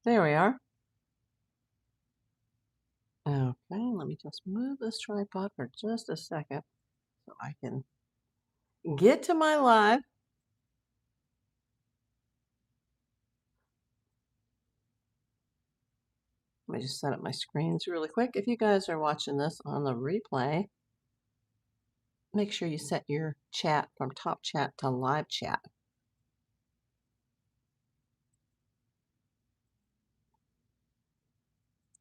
There we are. Okay, let me just move this tripod for just a second so I can get to my live. Let me just set up my screens really quick. If you guys are watching this on the replay, make sure you set your chat from top chat to live chat.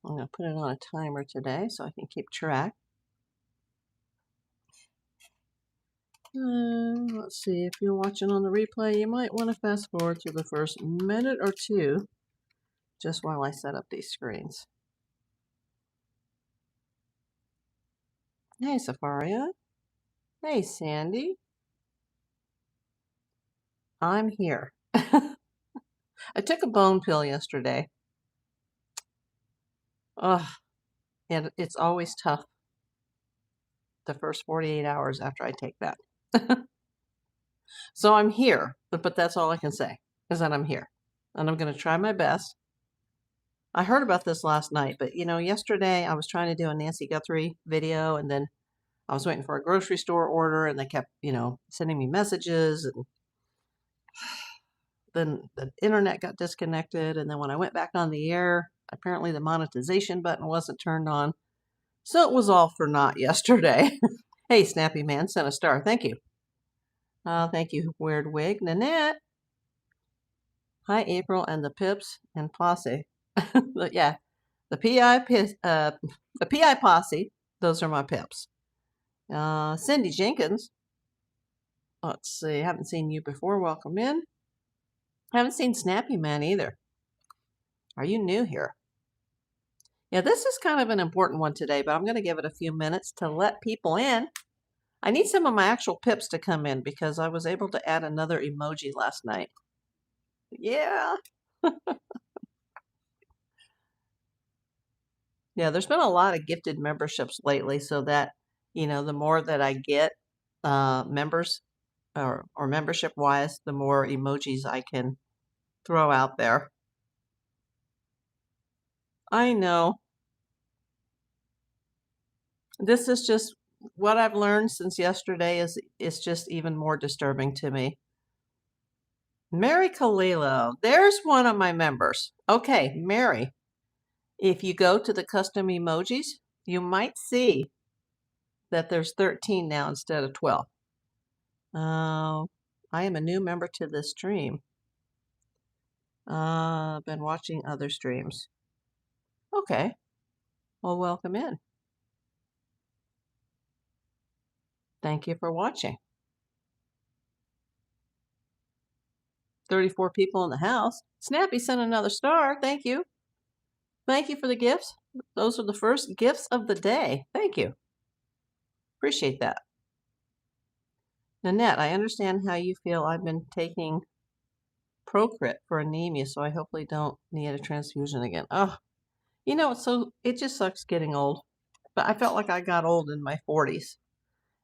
I'm going to put it on a timer today so I can keep track. Let's see, if you're watching on the replay, you might want to fast forward to the first minute or two just while I set up these screens. Hey, Safaria. Hey, Sandy. I'm here. I took a bone pill yesterday. Ugh, and it's always tough the first 48 hours after I take that. So I'm here, but that's all I can say is that I'm here. And I'm going to try my best. I heard about this last night, but yesterday I was trying to do a Nancy Guthrie video, and then I was waiting for a grocery store order, and they kept, sending me messages, and then the internet got disconnected, and then when I went back on the air, apparently the monetization button wasn't turned on. So it was all for naught yesterday. Hey, Snappy Man sent a star. Thank you. Thank you, Weird Wig. Nanette. Hi, April and the Pips and Posse. Yeah, the PI Posse. Those are my Pips. Cindy Jenkins. Let's see. Haven't seen you before. Welcome in. Haven't seen Snappy Man either. Are you new here? Yeah, this is kind of an important one today, but I'm going to give it a few minutes to let people in. I need some of my actual Pips to come in because I was able to add another emoji last night. Yeah. Yeah, there's been a lot of gifted memberships lately, so that, the more that I get members or membership-wise, the more emojis I can throw out there. I know. This is just what I've learned since yesterday is just even more disturbing to me. Mary Kalilo, there's one of my members. Okay, Mary, if you go to the custom emojis, you might see that there's 13 now instead of 12. I am a new member to this stream. I've been watching other streams. Okay, well, welcome in. Thank you for watching. 34 people in the house. Snappy sent another star. Thank you. Thank you for the gifts. Those are the first gifts of the day. Thank you. Appreciate that. Nanette, I understand how you feel. I've been taking Procrit for anemia, so I hopefully don't need a transfusion again. Oh, it just sucks getting old. But I felt like I got old in my 40s,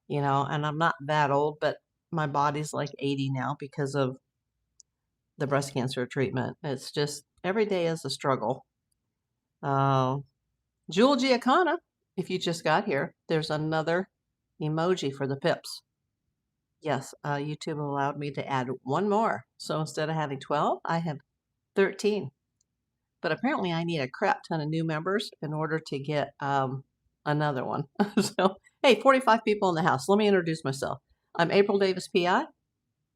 and I'm not that old, but my body's like 80 now because of the breast cancer treatment. It's just every day is a struggle. Jewel Giacana, if you just got here, there's another emoji for the Pips. Yes, YouTube allowed me to add one more. So instead of having 12, I have 13. But apparently I need a crap ton of new members in order to get another one. So, hey, 45 people in the house. Let me introduce myself. I'm April Davis, PI.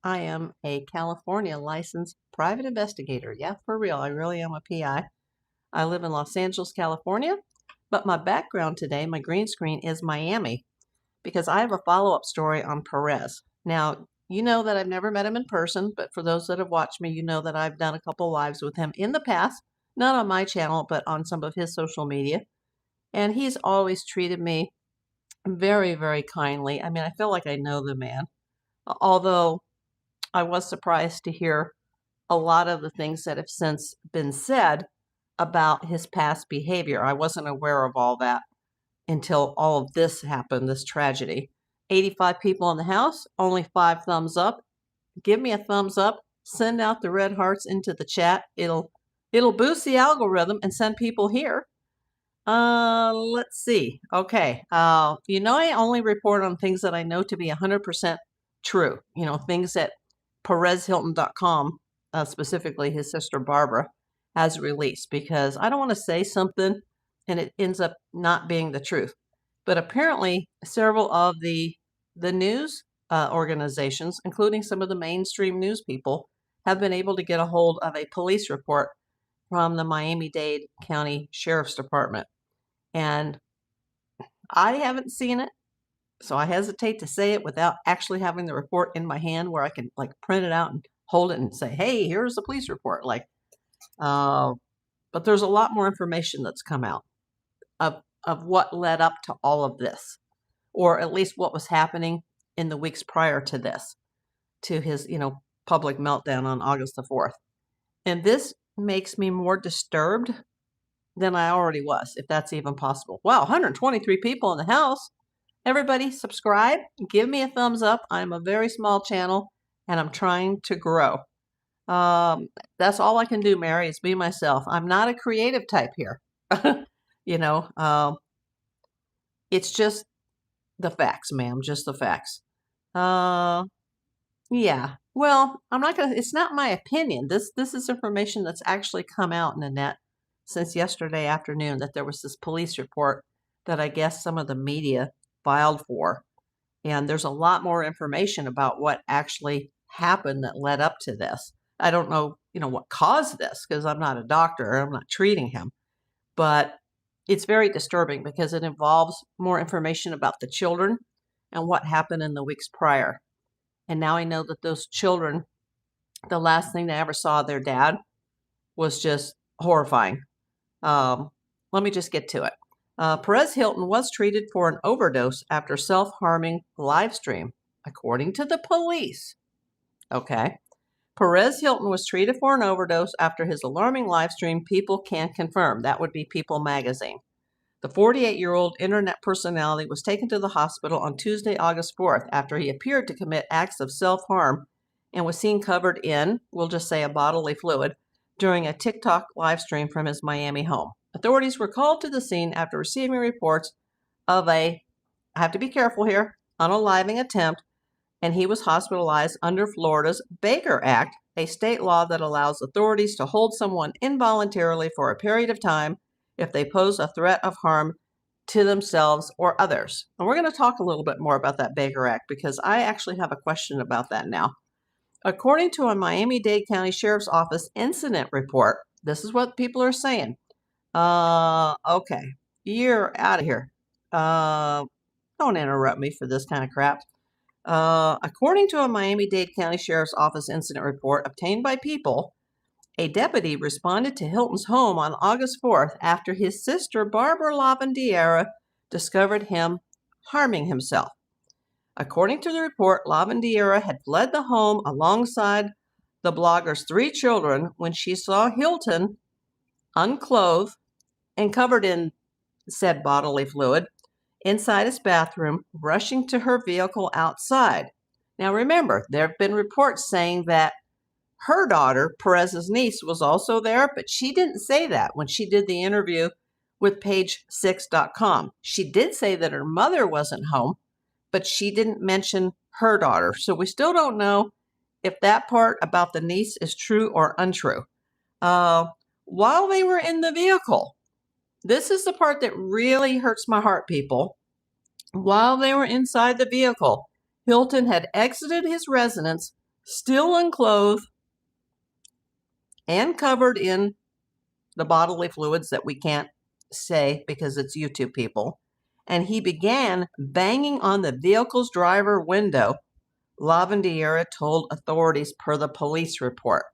I am a California licensed private investigator. Yeah, for real. I really am a PI. I live in Los Angeles, California. But my background today, my green screen, is Miami because I have a follow-up story on Perez. Now, you know that I've never met him in person, but for those that have watched me, you know that I've done a couple lives with him in the past, not on my channel, but on some of his social media. And he's always treated me very, very kindly. I mean, I feel like I know the man, although I was surprised to hear a lot of the things that have since been said about his past behavior. I wasn't aware of all that until all of this happened, this tragedy. 85 people in the house, only 5 thumbs up. Give me a thumbs up. Send out the red hearts into the chat. It'll It'll boost the algorithm and send people here. Let's see. Okay. I only report on things that I know to be 100% true. Things that perezhilton.com, specifically his sister Barbara, has released, because I don't want to say something and it ends up not being the truth. But apparently several of the news organizations, including some of the mainstream news people, have been able to get a hold of a police report from the Miami-Dade County Sheriff's Department. And I haven't seen it, so I hesitate to say it without actually having the report in my hand where I can print it out and hold it and say, hey, here's the police report. But there's a lot more information that's come out of what led up to all of this, or at least what was happening in the weeks prior to this, to his, public meltdown on August the 4th. And this makes me more disturbed than I already was, if that's even possible. Wow, 123 people in the house. Everybody subscribe, give me a thumbs up. I'm a very small channel and I'm trying to grow. That's all I can do, Mary, is be myself. I'm not a creative type here. It's just the facts, ma'am, just the facts. Yeah. Well, it's not my opinion. This is information that's actually come out in the net since yesterday afternoon, that there was this police report that I guess some of the media filed for. And there's a lot more information about what actually happened that led up to this. I don't know, what caused this, because I'm not a doctor. I'm not treating him. But it's very disturbing because it involves more information about the children and what happened in the weeks prior. And now I know that those children, the last thing they ever saw of their dad was just horrifying. Let me just get to it. Perez Hilton was treated for an overdose after self-harming live stream, according to the police. Okay. Perez Hilton was treated for an overdose after his alarming live stream, People Can Confirm. That would be People magazine. The 48-year-old internet personality was taken to the hospital on Tuesday, August 4th, after he appeared to commit acts of self-harm and was seen covered in, we'll just say, a bodily fluid during a TikTok live stream from his Miami home. Authorities were called to the scene after receiving reports of I have to be careful here, unaliving attempt, and he was hospitalized under Florida's Baker Act, a state law that allows authorities to hold someone involuntarily for a period of time if they pose a threat of harm to themselves or others. And we're going to talk a little bit more about that Baker Act, because I actually have a question about that now. According to a Miami-Dade County Sheriff's Office incident report, this is what people are saying. Okay, you're out of here. Don't interrupt me for this kind of crap. According to a Miami-Dade County Sheriff's Office incident report obtained by People, a deputy responded to Hilton's home on August 4th after his sister, Barbara Lavandiera, discovered him harming himself. According to the report, Lavandiera had fled the home alongside the blogger's 3 children when she saw Hilton unclothed and covered in said bodily fluid inside his bathroom, rushing to her vehicle outside. Now remember, there have been reports saying that her daughter, Perez's niece, was also there, but she didn't say that when she did the interview with page6.com. She did say that her mother wasn't home, but she didn't mention her daughter. So we still don't know if that part about the niece is true or untrue. While they were in the vehicle, this is the part that really hurts my heart, people. While they were inside the vehicle, Hilton had exited his residence, still unclothed and covered in the bodily fluids that we can't say because it's YouTube, people. And he began banging on the vehicle's driver window, Lavandiera told authorities per the police report.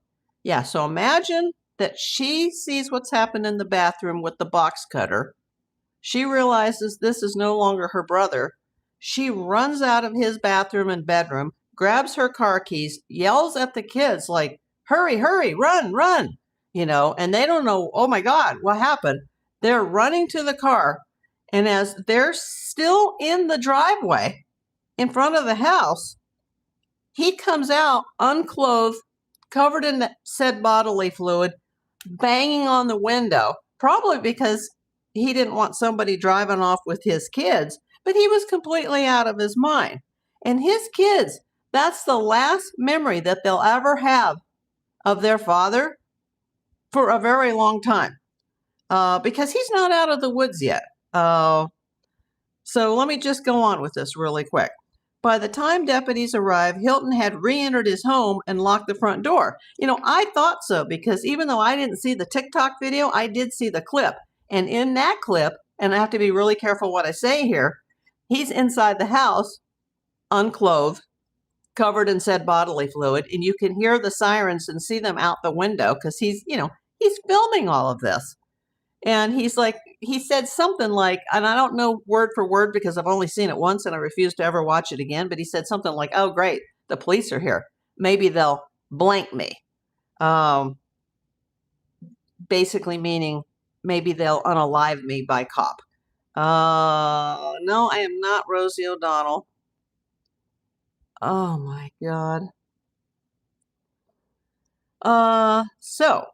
Yeah, so imagine that she sees what's happened in the bathroom with the box cutter. She realizes this is no longer her brother. She runs out of his bathroom and bedroom, grabs her car keys, yells at the kids like, hurry, hurry, run, run, and they don't know, oh my God, what happened? They're running to the car. And as they're still in the driveway in front of the house, he comes out unclothed, covered in said bodily fluid, banging on the window, probably because he didn't want somebody driving off with his kids, but he was completely out of his mind. And his kids, that's the last memory that they'll ever have of their father for a very long time, because he's not out of the woods yet. So let me just go on with this really quick. By the time deputies arrived, Hilton had re-entered his home and locked the front door. I thought so, because even though I didn't see the TikTok video, I did see the clip. And in that clip, and I have to be really careful what I say here, he's inside the house, unclothed, covered in said bodily fluid, and you can hear the sirens and see them out the window because he's filming all of this. And he said something like, and I don't know word for word because I've only seen it once and I refuse to ever watch it again, but he said something like, "Oh, great, the police are here. Maybe they'll blank me." Basically meaning maybe they'll unalive me by cop. No, I am not Rosie O'Donnell. Oh my God. So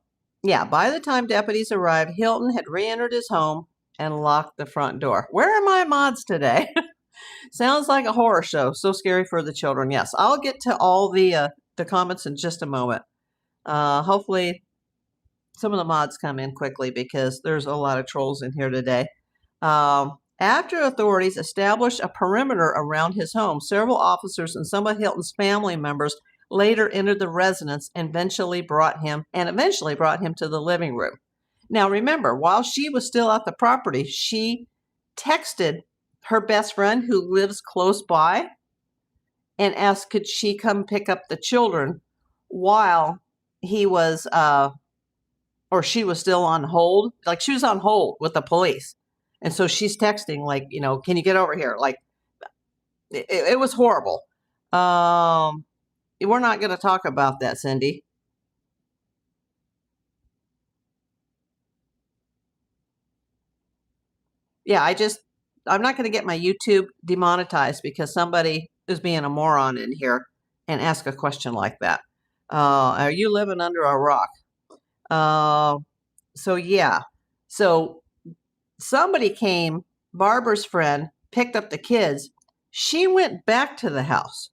yeah, by the time deputies arrived, Hilton had re-entered his home and locked the front door. Where are my mods today? Sounds like a horror show. So scary for the children. Yes, I'll get to all the comments in just a moment. Hopefully some of the mods come in quickly because there's a lot of trolls in here today. After authorities established a perimeter around his home, several officers and some of Hilton's family members later entered the residence and eventually brought him to the living room. Now, remember, while she was still at the property, she texted her best friend who lives close by and asked could she come pick up the children while he was or she was still on hold. Like, she was on hold with the police. And so she's texting like, can you get over here? Like, it was horrible. We're not going to talk about that, Cindy. Yeah, I'm not going to get my YouTube demonetized because somebody is being a moron in here and ask a question like that. Are you living under a rock? So yeah. So somebody came, Barbara's friend, picked up the kids. She went back to the house.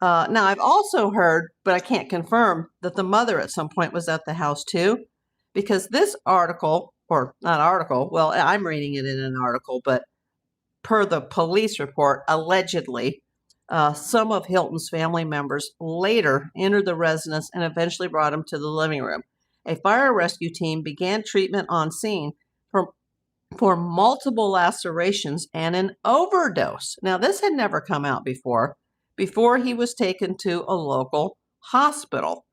Now, I've also heard, but I can't confirm, that the mother at some point was at the house too, because this article, or not article, well, I'm reading it in an article, but per the police report, allegedly, some of Hilton's family members later entered the residence and eventually brought him to the living room. A fire rescue team began treatment on scene for multiple lacerations and an overdose. Now, this had never come out before he was taken to a local hospital.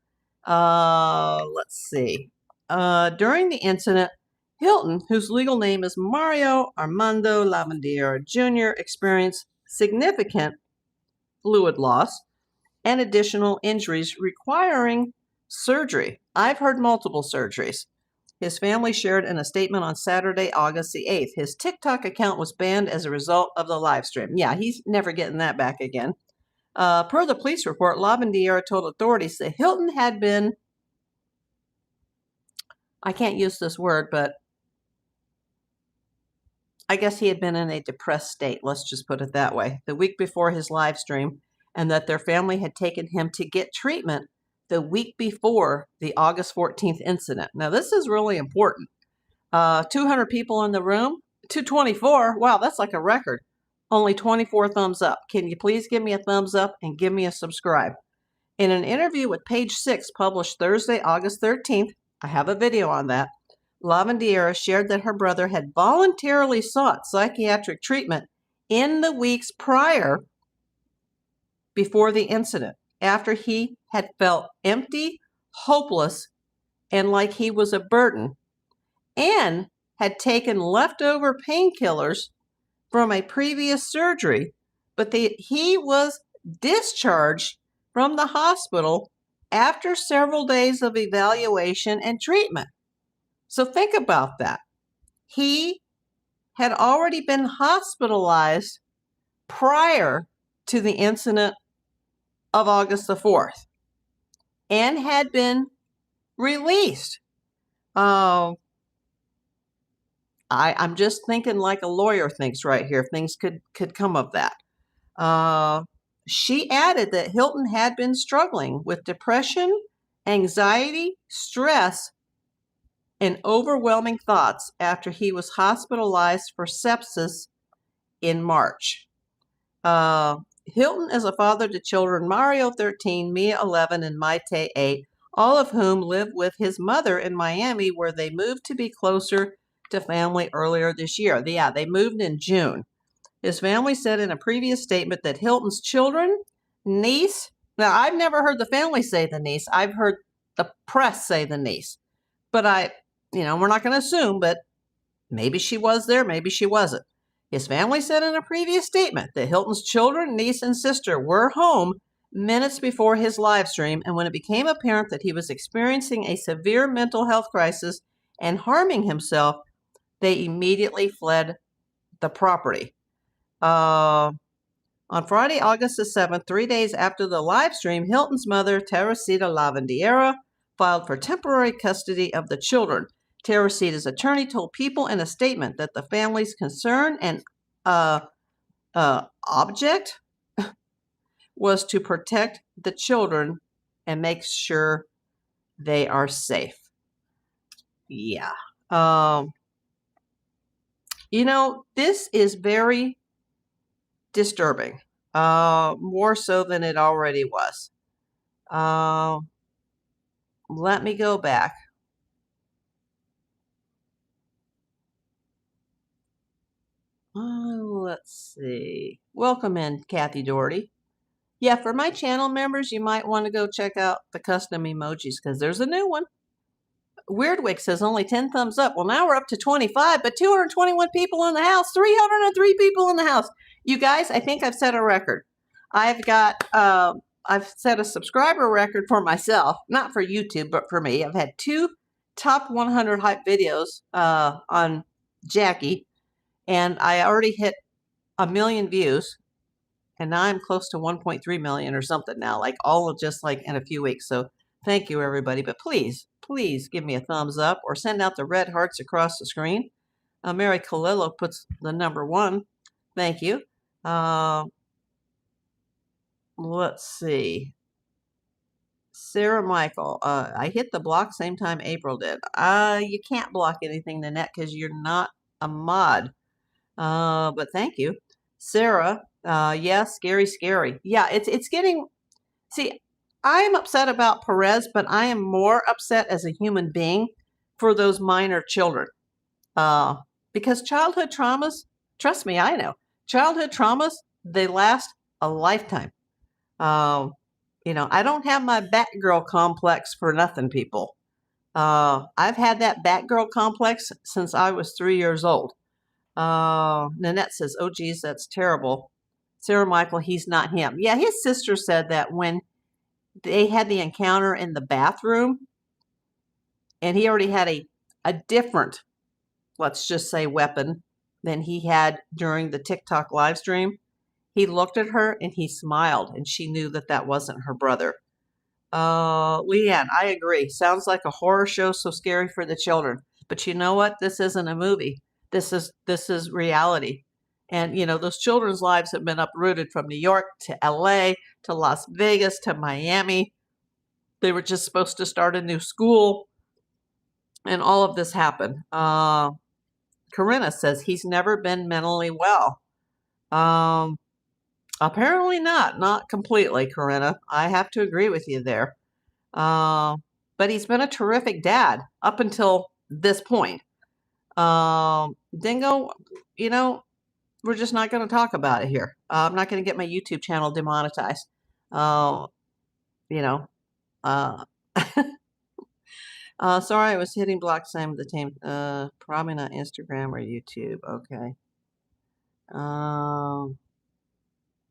Let's see. During the incident, Hilton, whose legal name is Mario Armando Lavandiera Jr., experienced significant fluid loss and additional injuries requiring surgery. I've heard multiple surgeries. His family shared in a statement on Saturday, August the 8th. His TikTok account was banned as a result of the live stream. Yeah, he's never getting that back again. Per the police report, Lavandiera told authorities that Hilton had been, I can't use this word, but I guess he had been in a depressed state, let's just put it that way, the week before his live stream, and that their family had taken him to get treatment the week before the August 14th incident. Now, this is really important. 200 people in the room, 224. Wow, that's like a record. Only 24 thumbs up. Can you please give me a thumbs up and give me a subscribe? In an interview with Page 6 published Thursday, August 13th, I have a video on that, Lavandiera shared that her brother had voluntarily sought psychiatric treatment in the weeks prior before the incident, after he had felt empty, hopeless, and like he was a burden, and had taken leftover painkillers from a previous surgery, but he was discharged from the hospital after several days of evaluation and treatment. So think about that. He had already been hospitalized prior to the incident of August the 4th and had been released. I'm just thinking like a lawyer thinks right here. Things could come of that. She added that Hilton had been struggling with depression, anxiety, stress, and overwhelming thoughts after he was hospitalized for sepsis in March. Hilton is a father to children Mario 13, Mia 11, and Maite 8, all of whom live with his mother in Miami, where they moved to be closer to family earlier this year. Yeah, they moved in June. His family said in a previous statement that Hilton's children, niece, now I've never heard the family say the niece, I've heard the press say the niece, but we're not going to assume, but maybe she was there, maybe she wasn't. His family said in a previous statement that Hilton's children, niece, and sister were home minutes before his live stream, and when it became apparent that he was experiencing a severe mental health crisis and harming himself, they immediately fled the property. On Friday, August the 7th, 3 days after the live stream, Hilton's mother, Teresita Lavandiera, filed for temporary custody of the children. Teresita's attorney told People in a statement that the family's concern and object was to protect the children and make sure they are safe. Yeah. This is very disturbing, more so than it already was. Let me go back. Let's see. Welcome in, Kathy Doherty. Yeah, for my channel members, you might want to go check out the custom emojis because there's a new one. Weirdwick says only 10 thumbs up. Well, now we're up to 25, but 221 people in the house, 303 people in the house. You guys, I think I've set a record. I've set a subscriber record for myself, not for YouTube, but for me. I've had 2 top 100 hype videos on Jackie, and I already hit 1 million views, and now I'm close to 1.3 million or something now, like all of just like in a few weeks. So thank you, everybody. But please give me a thumbs up or send out the red hearts across the screen. Mary Colillo puts the number 1. Thank you. Let's see. Sarah Michael, I hit the block same time April did. You can't block anything, Nanette, because you're not a mod. But thank you. Sarah, yeah, scary. Yeah, it's getting, see, I'm upset about Perez, but I am more upset as a human being for those minor children. Because childhood traumas, trust me, I know, childhood traumas, they last a lifetime. I don't have my Batgirl complex for nothing, people. I've had that Batgirl complex since I was 3 years old. Nanette says, oh, geez, that's terrible. Sarah Michael, he's not him. Yeah, his sister said that when they had the encounter in the bathroom, and he already had a different, let's just say, weapon than he had during the TikTok live stream. He looked at her and he smiled, and she knew that that wasn't her brother. Leanne, I agree. Sounds like a horror show, so scary for the children. But you know what? This isn't a movie. This is reality. And, those children's lives have been uprooted from New York to LA to Las Vegas to Miami. They were just supposed to start a new school. And all of this happened. Corinna says he's never been mentally well. Apparently not completely, Corinna. I have to agree with you there. But he's been a terrific dad up until this point. Dingo, we're just not going to talk about it here. I'm not going to get my YouTube channel demonetized. Sorry, I was hitting block same with the team. Probably not Instagram or YouTube. Okay.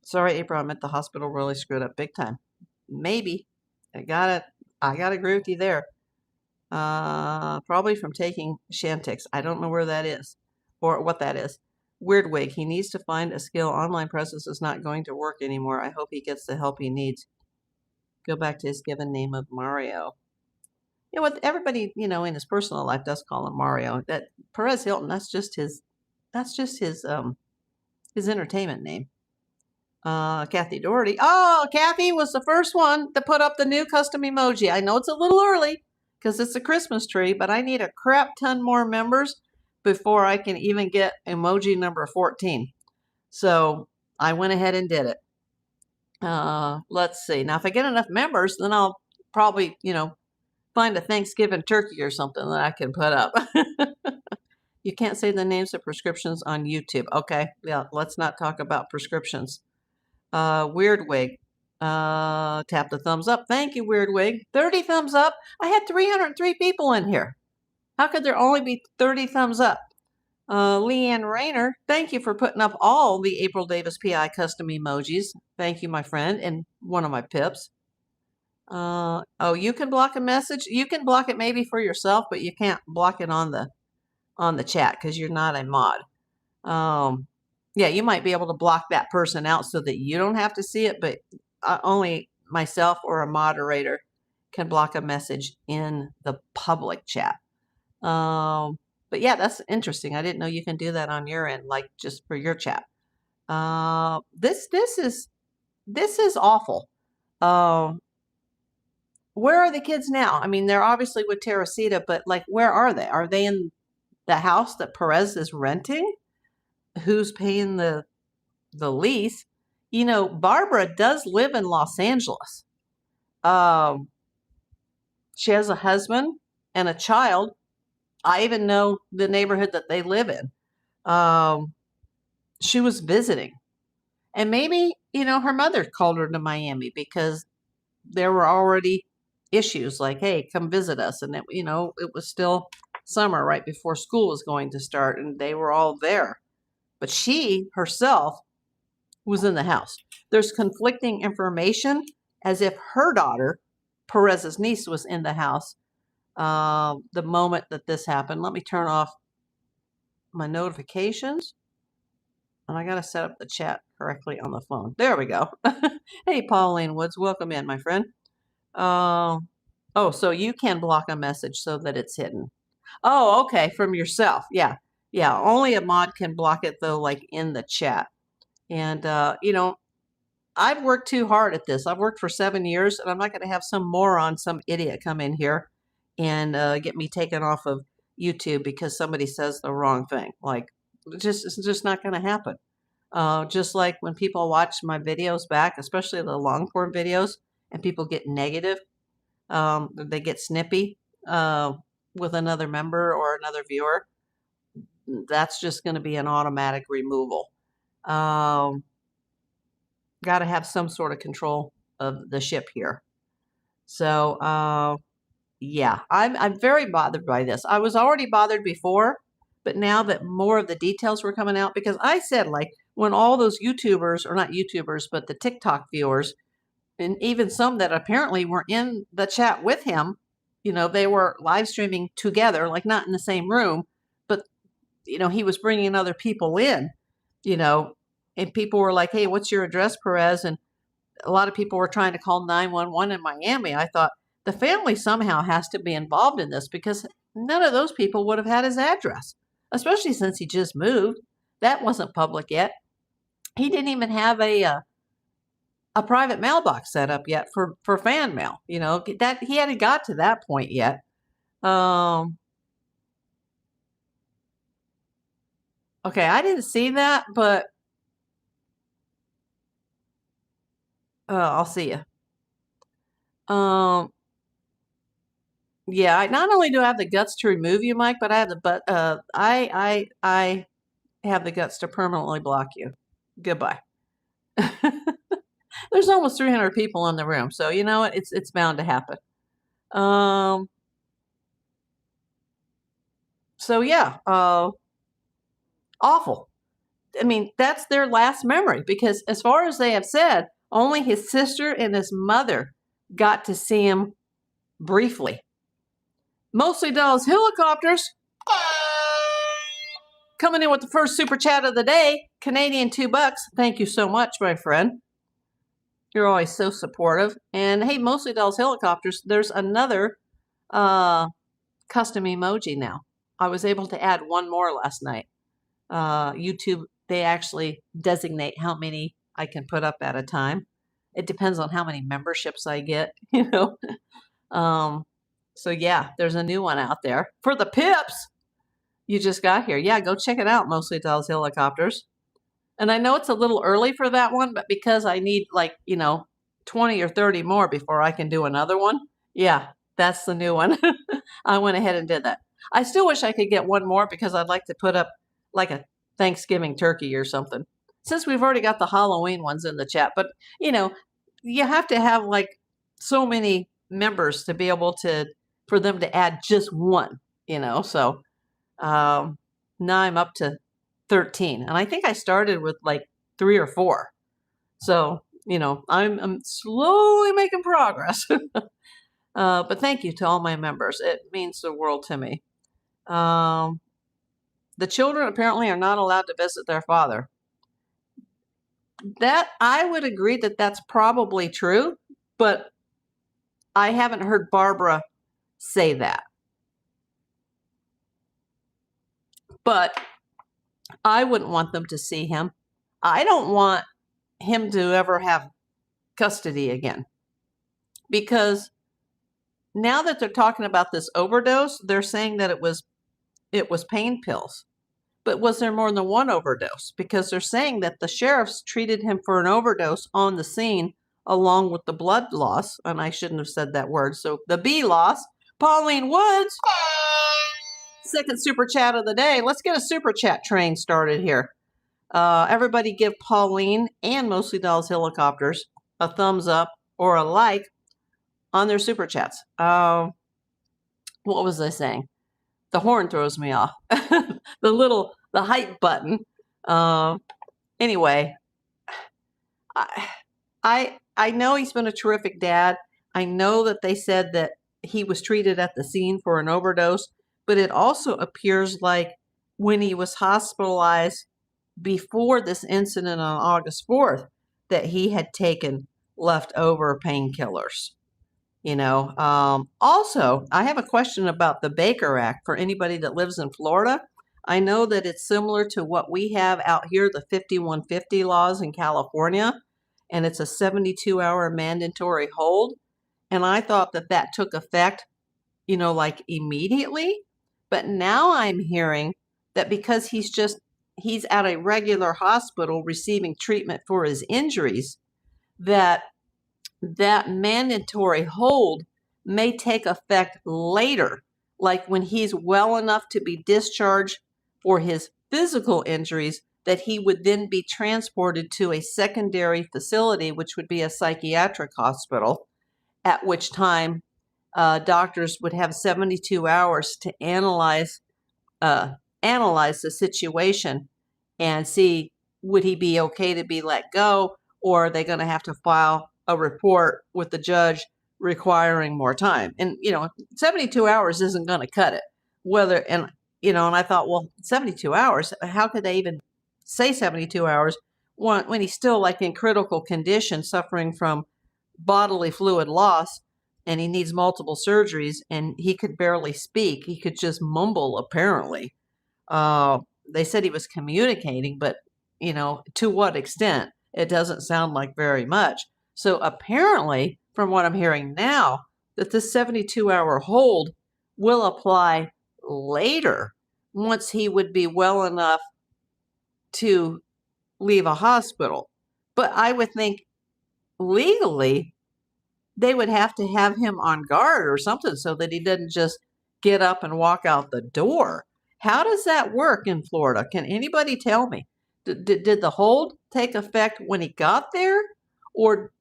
Sorry, April, I'm at the hospital, really screwed up big time. Maybe. I gotta agree with you there. Probably from taking Shantix. I don't know where that is or what that is. Weird Wig, he needs to find a skill. Online presence is not going to work anymore. I hope he gets the help he needs. Go back to his given name of Mario. what everybody, in his personal life does call him Mario. That Perez Hilton, that's just his entertainment name. Kathy Doherty. Oh, Kathy was the first one to put up the new custom emoji. I know it's a little early because it's a Christmas tree, but I need a crap ton more members before I can even get emoji number 14. So I went ahead and did it. Let's see. Now, if I get enough members, then I'll probably, find a Thanksgiving turkey or something that I can put up. You can't say the names of prescriptions on YouTube. Okay. Yeah. Let's not talk about prescriptions. Weird Wig. Tap the thumbs up. Thank you, Weird Wig. 30 thumbs up. I had 303 people in here. How could there only be 30 thumbs up? Leanne Rayner, thank you for putting up all the April Davis PI custom emojis. Thank you, my friend, and one of my pips. Oh, you can block a message. You can block it maybe for yourself, but you can't block it on the chat because you're not a mod. Yeah, you might be able to block that person out so that you don't have to see it, but only myself or a moderator can block a message in the public chat. But yeah, that's interesting. I didn't know you can do that on your end, like just for your chat. This is awful. Where are the kids now? I mean, they're obviously with Teresita, but like, where are they? Are they in the house that Perez is renting? Who's paying the lease? Barbara does live in Los Angeles. She has a husband and a child. I even know the neighborhood that they live in. She was visiting. And maybe, her mother called her to Miami because there were already issues like, hey, come visit us. And, it was still summer right before school was going to start, and they were all there. But she herself was in the house. There's conflicting information as if her daughter, Perez's niece, was in the house the moment that this happened. Let me turn off my notifications. And I got to set up the chat correctly on the phone. There we go. Hey, Pauline Woods, welcome in, my friend. Oh, so you can block a message so that it's hidden. Oh, okay, from yourself. Yeah. Yeah, only a mod can block it, though, like in the chat. And, I've worked too hard at this. I've worked for 7 years, and I'm not going to have some moron, some idiot come in here and get me taken off of YouTube because somebody says the wrong thing. Like, it's just not going to happen. Just like when people watch my videos back, especially the long form videos, and people get negative, they get snippy with another member or another viewer, that's just going to be an automatic removal. Got to have some sort of control of the ship here. So, yeah, I'm very bothered by this. I was already bothered before, but now that more of the details were coming out, because I said, like, when all those YouTubers, or not YouTubers, but the TikTok viewers, and even some that apparently were in the chat with him, they were live streaming together, like not in the same room, but, he was bringing other people in, and people were like, hey, what's your address, Perez? And a lot of people were trying to call 911 in Miami. I thought the family somehow has to be involved in this because none of those people would have had his address, especially since he just moved. That wasn't public yet. He didn't even have a private mailbox set up yet for fan mail. That he hadn't got to that point yet. Okay, I didn't see that, but I'll see you. Yeah, not only do I have the guts to remove you, Mike, but I have I have the guts to permanently block you. Goodbye. There's almost 300 people in the room, so you know what? It's bound to happen. So yeah, awful. I mean, that's their last memory because as far as they have said, only his sister and his mother got to see him briefly. Mostly Dallas Helicopters coming in with the first super chat of the day. Canadian $2. Thank you so much, my friend. You're always so supportive. And hey, Mostly Dallas Helicopters, there's another custom emoji now. I was able to add one more last night. YouTube, they actually designate how many I can put up at a time. It depends on how many memberships I get, So yeah, there's a new one out there for the pips. You just got here. Yeah, go check it out. Mostly Dolls Helicopters. And I know it's a little early for that one, but because I need 20 or 30 more before I can do another one. Yeah, that's the new one. I went ahead and did that. I still wish I could get one more because I'd like to put up like a Thanksgiving turkey or something. Since we've already got the Halloween ones in the chat, but you have to have like so many members to be able for them to add just one, so now I'm up to 13, and I think I started with like 3 or 4. So, I'm slowly making progress. But thank you to all my members. It means the world to me. The children apparently are not allowed to visit their father. That I would agree that that's probably true, but I haven't heard Barbara say that. But I wouldn't want them to see him. I don't want him to ever have custody again. Because now that they're talking about this overdose, they're saying that it was pain pills. But was there more than one overdose? Because they're saying that the sheriffs treated him for an overdose on the scene along with the blood loss. And I shouldn't have said that word. So the B loss. Pauline Woods. Second super chat of the day. Let's get a super chat train started here. Everybody give Pauline and Mostly Dolls Helicopters a thumbs up or a like on their super chats. What was I saying? The horn throws me off. the hype button. Anyway, I know he's been a terrific dad. I know that they said that he was treated at the scene for an overdose, but it also appears like when he was hospitalized before this incident on August 4th, that he had taken leftover painkillers. Also, I have a question about the Baker Act for anybody that lives in Florida. I know that it's similar to what we have out here, the 5150 laws in California, and it's a 72-hour mandatory hold. And I thought that took effect, like immediately. But now I'm hearing that because he's at a regular hospital receiving treatment for his injuries, that mandatory hold may take effect later, like when he's well enough to be discharged for his physical injuries, that he would then be transported to a secondary facility, which would be a psychiatric hospital, at which time doctors would have 72 hours to analyze the situation and see, would he be okay to be let go, or are they going to have to file a report with the judge requiring more time? And 72 hours isn't going to cut it. And I thought, well, 72 hours, how could they even say 72 hours when he's still like in critical condition, suffering from bodily fluid loss, and he needs multiple surgeries, and he could barely speak. He could just mumble, apparently. They said he was communicating, but to what extent? It doesn't sound like very much. So apparently, from what I'm hearing now, that the 72-hour hold will apply later, once he would be well enough to leave a hospital. But I would think legally they would have to have him on guard or something so that he didn't just get up and walk out the door. How does that work in Florida? Can anybody tell me? Did the hold take effect when he got there? Or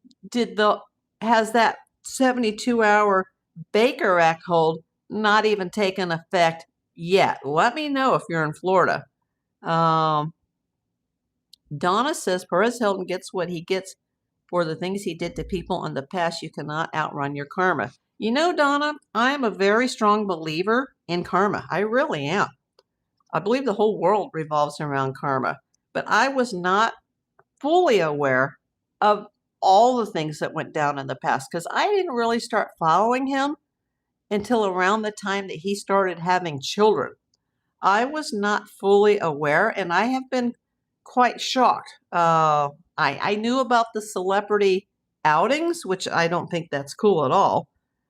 has that 72-hour Baker Act hold not even taken effect yet? Let me know if you're in Florida. Donna says Perez Hilton gets what he gets for the things he did to people in the past. You cannot outrun your karma. Donna, I am a very strong believer in karma. I really am. I believe the whole world revolves around karma. But I was not fully aware of all the things that went down in the past, because I didn't really start following him until around the time that he started having children. I was not fully aware, and I have been quite shocked. I knew about the celebrity outings, which I don't think that's cool at all.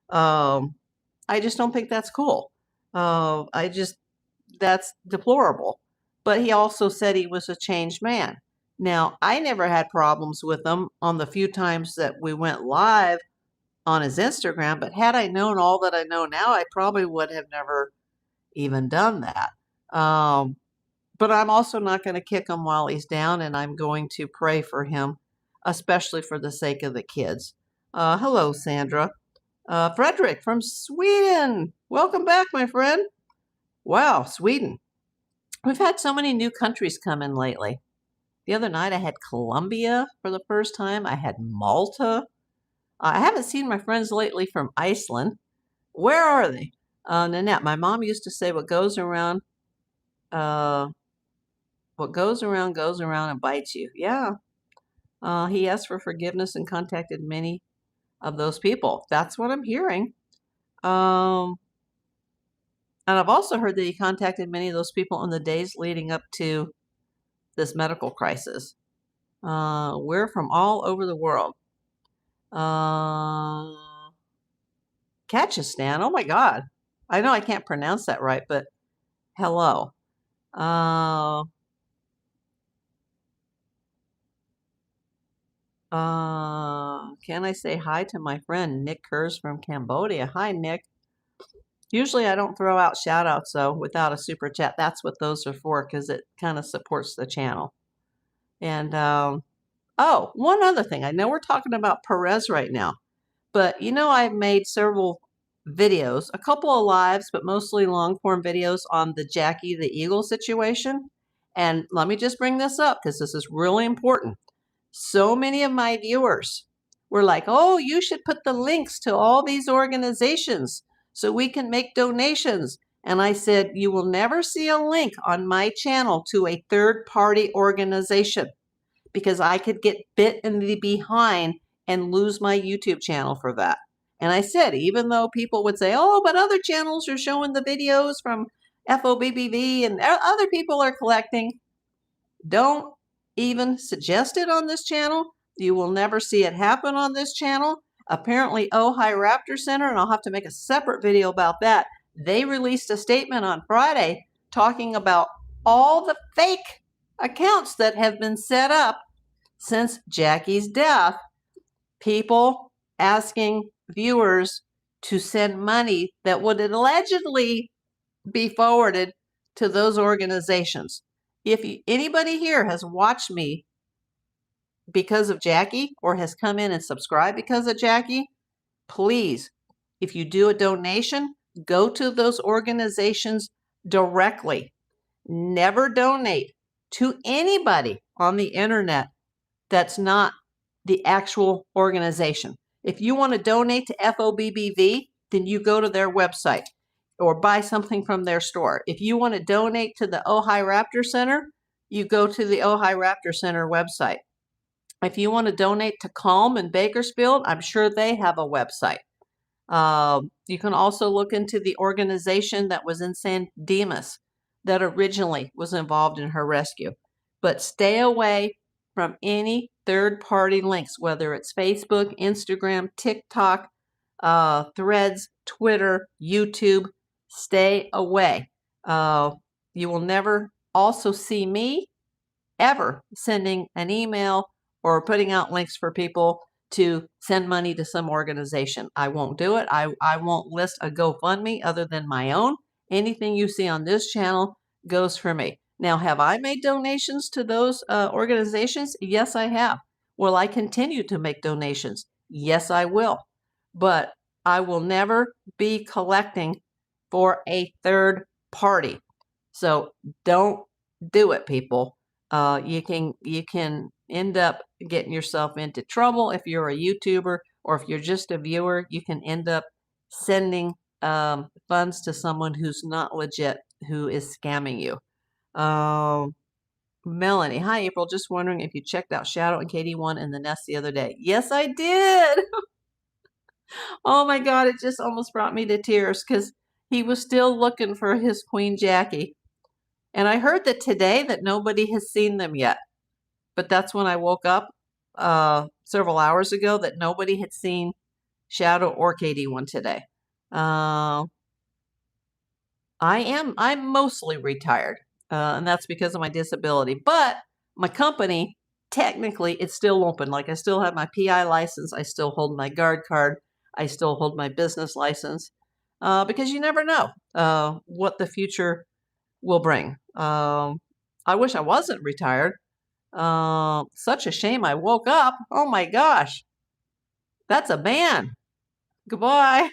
I just don't think that's cool. That's deplorable. But he also said he was a changed man. Now, I never had problems with him on the few times that we went live on his Instagram, but had I known all that I know now, I probably would have never even done that. But I'm also not going to kick him while he's down, and I'm going to pray for him, especially for the sake of the kids. Hello, Sandra. Frederick from Sweden. Welcome back, my friend. Wow, Sweden. We've had so many new countries come in lately. The other night I had Colombia for the first time. I had Malta. I haven't seen my friends lately from Iceland. Where are they? Nanette, my mom used to say what goes around goes around and bites you. Yeah. He asked for forgiveness and contacted many of those people. That's what I'm hearing. And I've also heard that he contacted many of those people in the days leading up to this medical crisis. We're from all over the world. Kyrgyzstan. Oh my God. I know I can't pronounce that right, but hello. Can I say hi to my friend Nick Kurz from Cambodia? Hi, Nick. Usually I don't throw out shout outs though without a super chat. That's what those are for, because it kind of supports the channel. And oh, one other thing. I know we're talking about Perez right now, but you know, I've made several videos, a couple of lives, but mostly long form videos on the Jackie the Eagle situation. And let me just bring this up because this is really important. So many of my viewers were like, oh, you should put the links to all these organizations so we can make donations. And I said, you will never see a link on my channel to a third-party organization because I could get bit in the behind and lose my YouTube channel for that. And I said, even though people would say, oh, but other channels are showing the videos from FOBBV and other people are collecting, don't even suggest it on this channel. You will never see it happen on this channel. Apparently, Ojai Raptor Center, and I'll have to make a separate video about that, they released a statement on Friday talking about all the fake accounts that have been set up since Jackie's death. People asking viewers to send money that would allegedly be forwarded to those organizations. If anybody here has watched me because of Jackie or has come in and subscribed because of Jackie, please, if you do a donation, go to those organizations directly. Never donate to anybody on the internet that's not the actual organization. If you want to donate to FOBBV, then you go to their website or buy something from their store. If you want to donate to the Ojai Raptor Center, you go to the Ojai Raptor Center website. If you want to donate to Calm in Bakersfield, I'm sure they have a website. You can also look into the organization that was in San Dimas that originally was involved in her rescue. But stay away from any third-party links, whether it's Facebook, Instagram, TikTok, Threads, Twitter, YouTube. Stay away. You will never also see me ever sending an email or putting out links for people to send money to some organization. I won't do it. I won't list a GoFundMe other than my own. Anything you see on this channel goes for me. Now, have I made donations to those organizations? Yes, I have. Will I continue to make donations? Yes, I will. But I will never be collecting for a third party. So don't do it, people. You can end up getting yourself into trouble if you're a YouTuber, or if you're just a viewer, you can end up sending funds to someone who's not legit, who is scamming you. Melanie, hi April, just wondering if you checked out Shadow and KD1 in the nest the other day. Yes, I did. Oh my God, it just almost brought me to tears because he was still looking for his Queen Jackie. And I heard that today that nobody has seen them yet. But that's when I woke up several hours ago that nobody had seen Shadow or KD1 today. I'm mostly retired, and that's because of my disability. But my company, technically, it's still open. Like I still have my PI license. I still hold my guard card. I still hold my business license because you never know what the future will bring. I wish I wasn't retired. Such a shame I woke up. Oh my gosh. That's a man. Goodbye.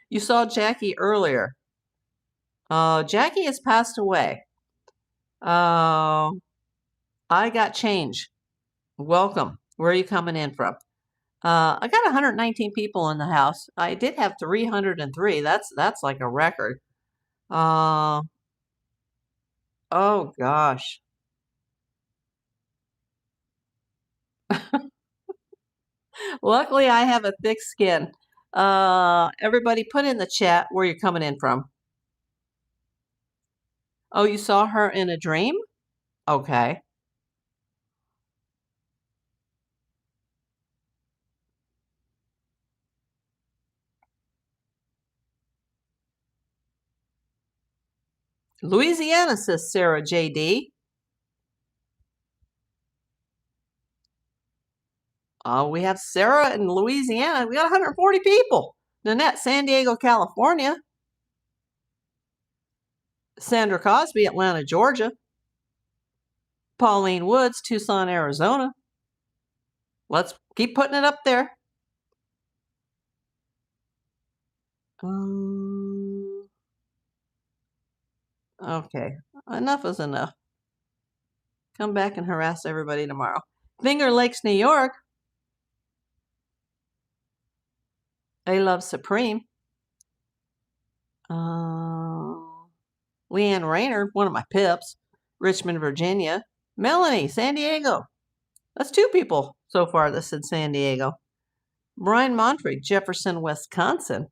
You saw Jackie earlier. Jackie has passed away. I got change. Welcome. Where are you coming in from? I got 119 people in the house. I did have 303. That's like a record. Oh gosh. Luckily, I have a thick skin. Everybody put in the chat where you're coming in from. Oh, you saw her in a dream? Okay. Louisiana, says Sarah JD. We have Sarah in Louisiana. We got 140 people. Nanette, San Diego, California. Sandra Cosby, Atlanta, Georgia. Pauline Woods, Tucson, Arizona. Let's keep putting it up there. Okay, enough is enough. Come back and harass everybody tomorrow. Finger Lakes, New York. I Love Supreme. Leanne Rayner, one of my pips. Richmond, Virginia. Melanie, San Diego. That's 2 people so far that said San Diego. Brian Montfrey, Jefferson, Wisconsin.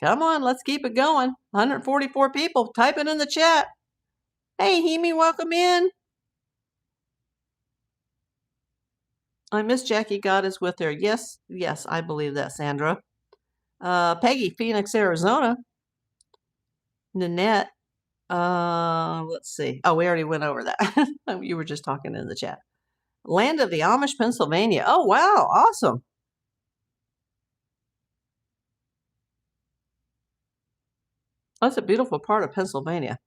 Come on, let's keep it going. 144 people. Type it in the chat. Hey, Hemi, welcome in. I miss Jackie. God is with her. Yes, I believe that, Sandra. Peggy, Phoenix, Arizona. Nanette. Let's see. Oh, we already went over that. You were just talking in the chat. Land of the Amish, Pennsylvania. Oh, wow. Awesome. That's a beautiful part of Pennsylvania.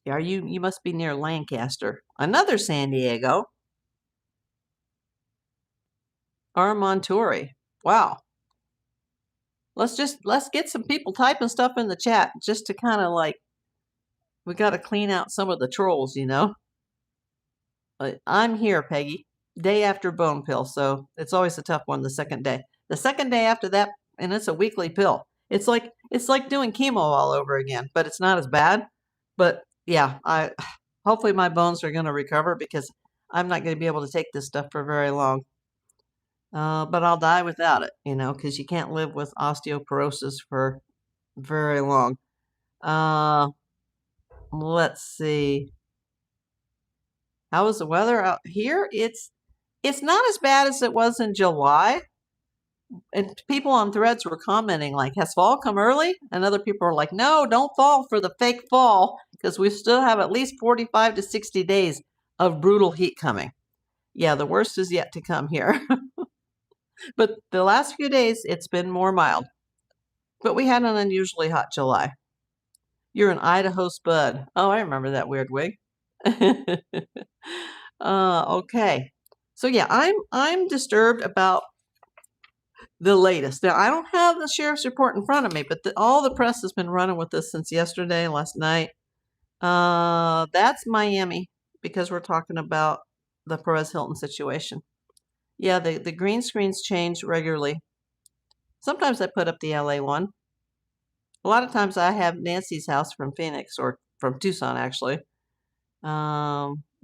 Yeah, you must be near Lancaster. Another San Diego. Armontouri. Wow. Let's get some people typing stuff in the chat just to kind of like, we got to clean out some of the trolls, you know. I'm here, Peggy. Day after bone pill, so it's always a tough one the second day. The second day after that, and it's a weekly pill. It's like doing chemo all over again, but it's not as bad. But yeah, hopefully my bones are going to recover because I'm not going to be able to take this stuff for very long. But I'll die without it, you know, because you can't live with osteoporosis for very long. Let's see. How is the weather out here? It's not as bad as it was in July. And people on threads were commenting like, has fall come early? And other people are like, no, don't fall for the fake fall because we still have at least 45 to 60 days of brutal heat coming. Yeah, the worst is yet to come here. But the last few days, it's been more mild. But we had an unusually hot July. You're an Idaho spud. Oh, I remember that weird wig. Okay. So yeah, I'm disturbed about the latest. Now I don't have the sheriff's report in front of me, but all the press has been running with this since yesterday, last night. That's Miami because we're talking about the Perez Hilton situation. Yeah, the green screens change regularly. Sometimes I put up the LA one. A lot of times I have Nancy's house from Phoenix or from Tucson, actually.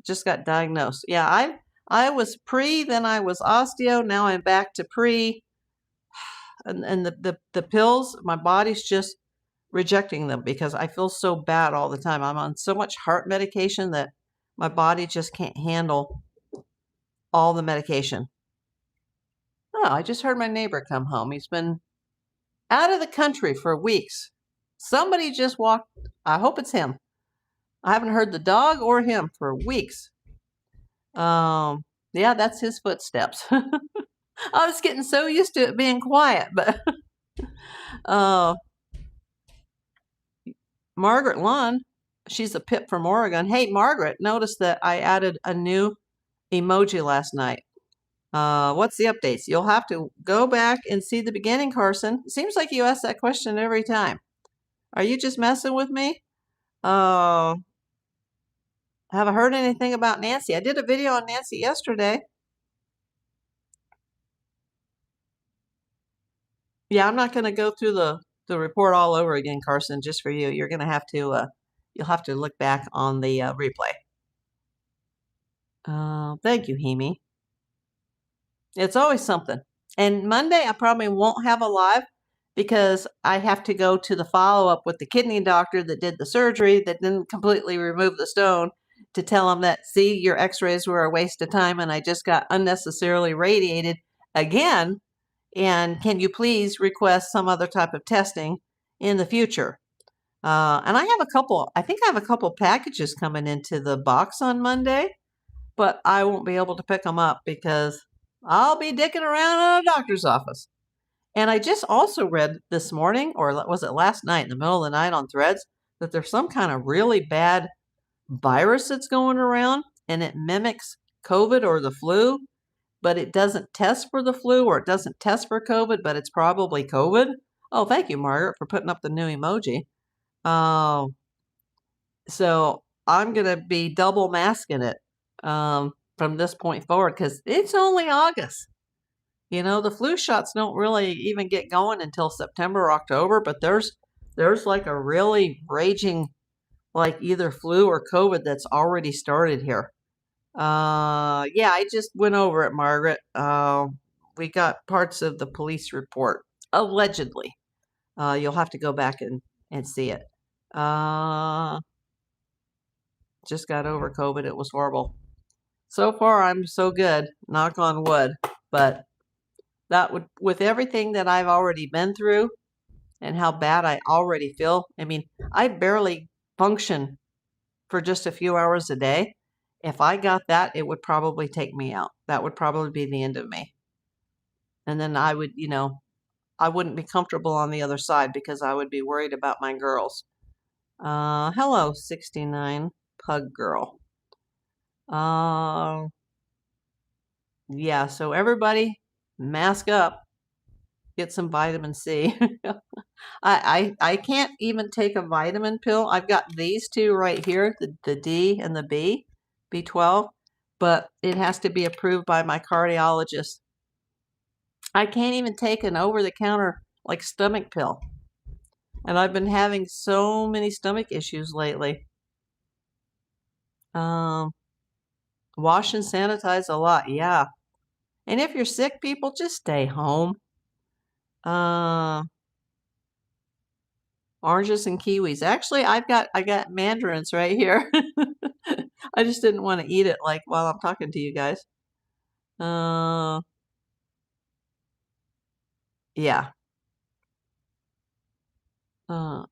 Just got diagnosed. Yeah, I was pre, then I was osteo, now I'm back to pre. And the pills, my body's just rejecting them because I feel so bad all the time. I'm on so much heart medication that my body just can't handle all the medication. Oh, I just heard my neighbor come home. He's been out of the country for weeks. Somebody just walked. I hope it's him. I haven't heard the dog or him for weeks. Yeah, that's his footsteps. I was getting so used to it being quiet, but Margaret Lund, she's a Pip from Oregon. Hey, Margaret, notice that I added a new emoji last night. What's the updates? You'll have to go back and see the beginning, Carson. It seems like you ask that question every time. Are you just messing with me? Haven't heard anything about Nancy. I did a video on Nancy yesterday. Yeah, I'm not going to go through the report all over again, Carson, just for you. You're going to have to, you'll have to look back on the replay. Thank you, Hemi. It's always something. And Monday, I probably won't have a live because I have to go to the follow-up with the kidney doctor that did the surgery that didn't completely remove the stone to tell him that, see, your x-rays were a waste of time and I just got unnecessarily radiated again. And can you please request some other type of testing in the future? And I have a couple, I think I have a couple packages coming into the box on Monday, but I won't be able to pick them up because I'll be dicking around in a doctor's office. And I just also read this morning, or was it last night, in the middle of the night on Threads, that there's some kind of really bad virus that's going around and it mimics COVID or the flu, but it doesn't test for the flu or it doesn't test for COVID, but it's probably COVID. Oh, thank you, Margaret, for putting up the new emoji. So I'm going to be double masking it from this point forward because it's only August. You know, the flu shots don't really even get going until September or October, but there's like a really raging, like either flu or COVID that's already started here. Yeah, I just went over it, Margaret. We got parts of the police report, allegedly. You'll have to go back and see it. Just got over COVID. It was horrible. So far, I'm so good, knock on wood, but that would, with everything that I've already been through and how bad I already feel. I mean, I barely function for just a few hours a day. If I got that, it would probably take me out. That would probably be the end of me. And then I would, you know, I wouldn't be comfortable on the other side because I would be worried about my girls. Hello, 69 Pug Girl. Yeah, so everybody mask up, get some vitamin C. I can't even take a vitamin pill. I've got these two right here, the D and the B, B12, but it has to be approved by my cardiologist. I can't even take an over-the-counter like stomach pill. And I've been having so many stomach issues lately. Wash and sanitize a lot, yeah. And if you're sick, people, just stay home. Oranges and kiwis. Actually, I got mandarins right here. I just didn't want to eat it like while I'm talking to you guys. Yeah. I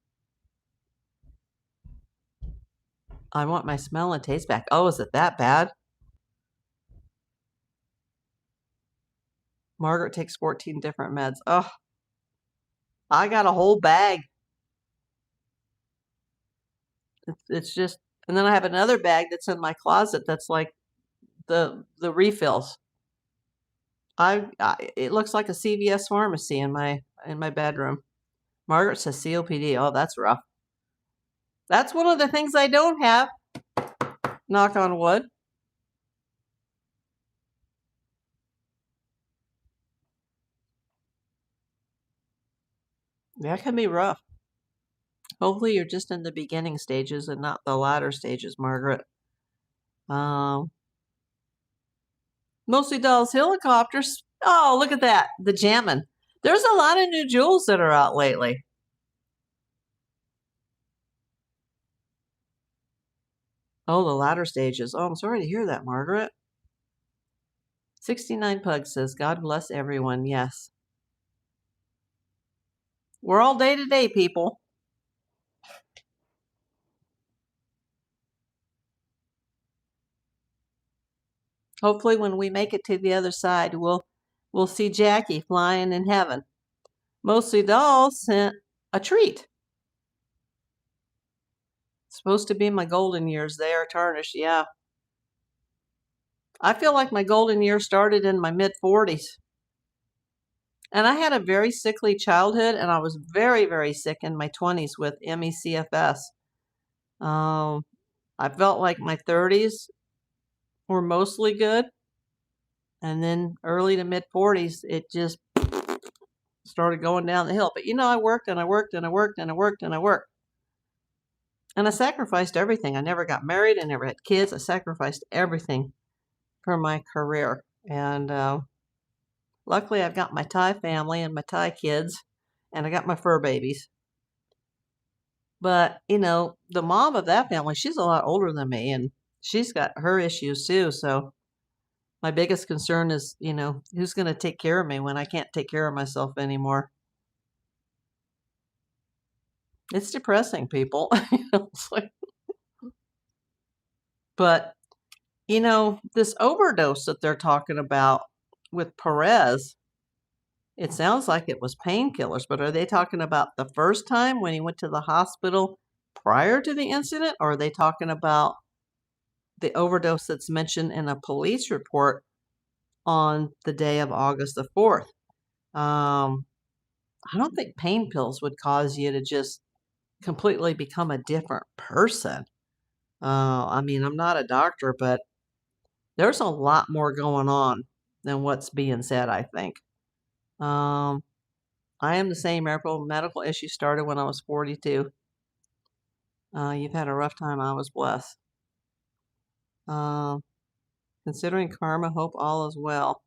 want my smell and taste back. Oh, is it that bad? Margaret takes 14 different meds. Oh, I got a whole bag. It's just, and then I have another bag that's in my closet that's like the refills. It looks like a CVS pharmacy in my bedroom. Margaret says COPD. Oh, that's rough. That's one of the things I don't have. Knock on wood. That can be rough. Hopefully you're just in the beginning stages and not the latter stages, Margaret. Mostly Dolls helicopters. Oh, look at that. The jamming. There's a lot of new jewels that are out lately. Oh, the latter stages. Oh, I'm sorry to hear that, Margaret. 69 Pug says, God bless everyone. Yes. We're all day to day, people. Hopefully when we make it to the other side, we'll see Jackie flying in heaven. Mostly Dolls sent a treat. Supposed to be my golden years. They are tarnished, yeah. I feel like my golden years started in my mid-40s. And I had a very sickly childhood, and I was very, very sick in my 20s with ME/CFS. I felt like my 30s were mostly good, and then early to mid-40s, it just started going down the hill. But I worked and I worked and I worked and I worked and I worked. And I sacrificed everything. I never got married. I never had kids. I sacrificed everything for my career. And luckily, I've got my Thai family and my Thai kids, and I got my fur babies. But, the mom of that family, she's a lot older than me, and she's got her issues too. So my biggest concern is, who's going to take care of me when I can't take care of myself anymore? It's depressing, people. But, this overdose that they're talking about with Perez, it sounds like it was painkillers, but are they talking about the first time when he went to the hospital prior to the incident, or are they talking about the overdose that's mentioned in a police report on the day of August the 4th? I don't think pain pills would cause you to just completely become a different person. I mean, I'm not a doctor, but there's a lot more going on than what's being said, I think. I am the same, April. Medical issues started when I was 42. You've had a rough time. I was blessed. Considering karma, hope all is well.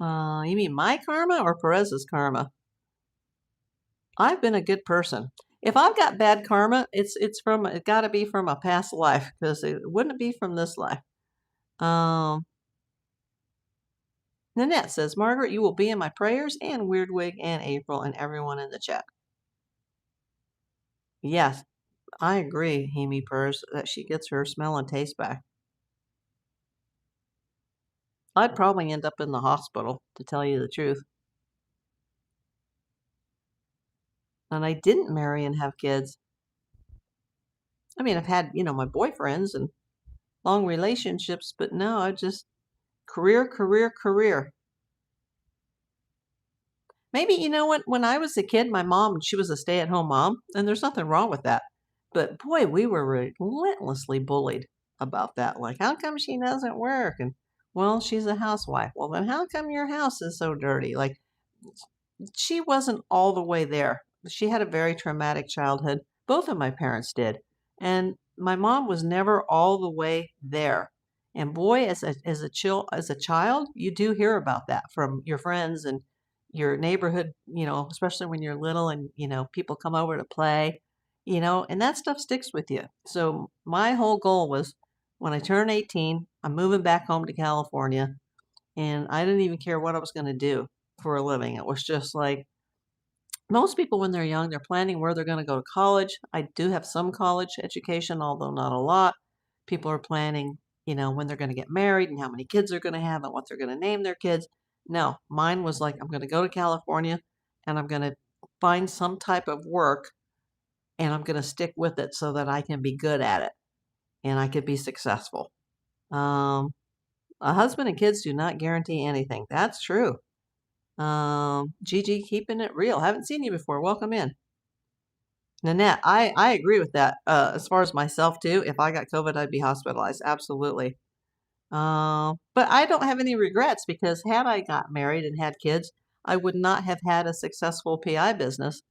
You mean my karma or Perez's karma? I've been a good person. If I've got bad karma, it got to be from a past life, because it wouldn't be from this life. Nanette says, Margaret, you will be in my prayers, and Weirdwig and April and everyone in the chat. Yes, I agree, Hemi Purrs, that she gets her smell and taste back. I'd probably end up in the hospital, to tell you the truth. And I didn't marry and have kids. I mean, I've had, my boyfriends and long relationships, but no, I just career, career, career. Maybe, when I was a kid, my mom, she was a stay-at-home mom, and there's nothing wrong with that. But boy, we were relentlessly bullied about that. Like, how come she doesn't work? And, well, she's a housewife. Well, then how come your house is so dirty? Like, she wasn't all the way there. She had a very traumatic childhood. Both of my parents did. And my mom was never all the way there. And boy, as a child, you do hear about that from your friends and your neighborhood, especially when you're little and, people come over to play, and that stuff sticks with you. So my whole goal was, when I turn 18, I'm moving back home to California, and I didn't even care what I was going to do for a living. It was just like, most people when they're young, they're planning where they're going to go to college. I do have some college education, although not a lot. People are planning, when they're going to get married and how many kids they're going to have and what they're going to name their kids. No, mine was like, I'm going to go to California and I'm going to find some type of work, and I'm going to stick with it so that I can be good at it and I could be successful. A husband and kids do not guarantee anything. That's true. Gigi, keeping it real. Haven't seen you before. Welcome in. Nanette, I agree with that. As far as myself too, if I got COVID, I'd be hospitalized. Absolutely. But I don't have any regrets, because had I got married and had kids, I would not have had a successful PI business.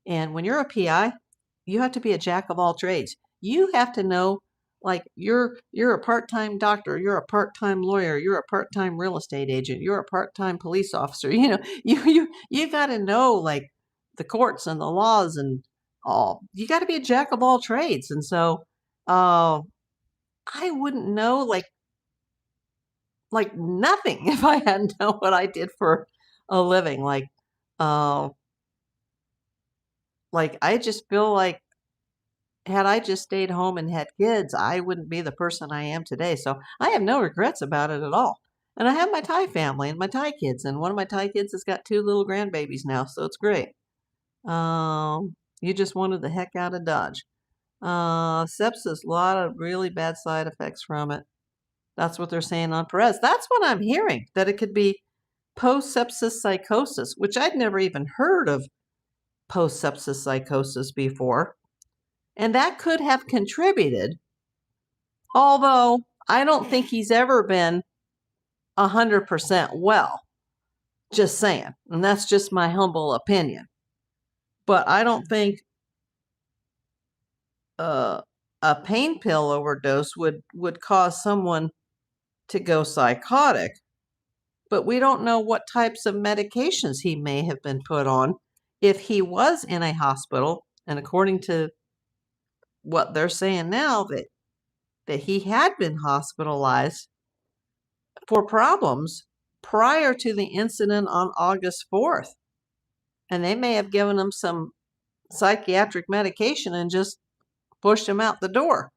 And when you're a PI, you have to be a jack of all trades. You have to know Like you're a part-time doctor, you're a part-time lawyer, you're a part-time real estate agent, you're a part-time police officer. You got to know like the courts and the laws and all. You got to be a jack of all trades. And so I wouldn't know like nothing if I hadn't known what I did for a living. Uh like I just feel like had I just stayed home and had kids, I wouldn't be the person I am today. So I have no regrets about it at all. And I have my Thai family and my Thai kids, and one of my Thai kids has got 2 little grandbabies now, so it's great. You just wanted the heck out of Dodge. Sepsis, a lot of really bad side effects from it. That's what they're saying on Perez. That's what I'm hearing, that it could be post-sepsis psychosis, which I'd never even heard of post-sepsis psychosis before. And that could have contributed, although I don't think he's ever been 100% well. Just saying. And that's just my humble opinion. But I don't think a pain pill overdose would cause someone to go psychotic. But we don't know what types of medications he may have been put on if he was in a hospital. And according to what they're saying now, that he had been hospitalized for problems prior to the incident on August 4th. And they may have given him some psychiatric medication and just pushed him out the door.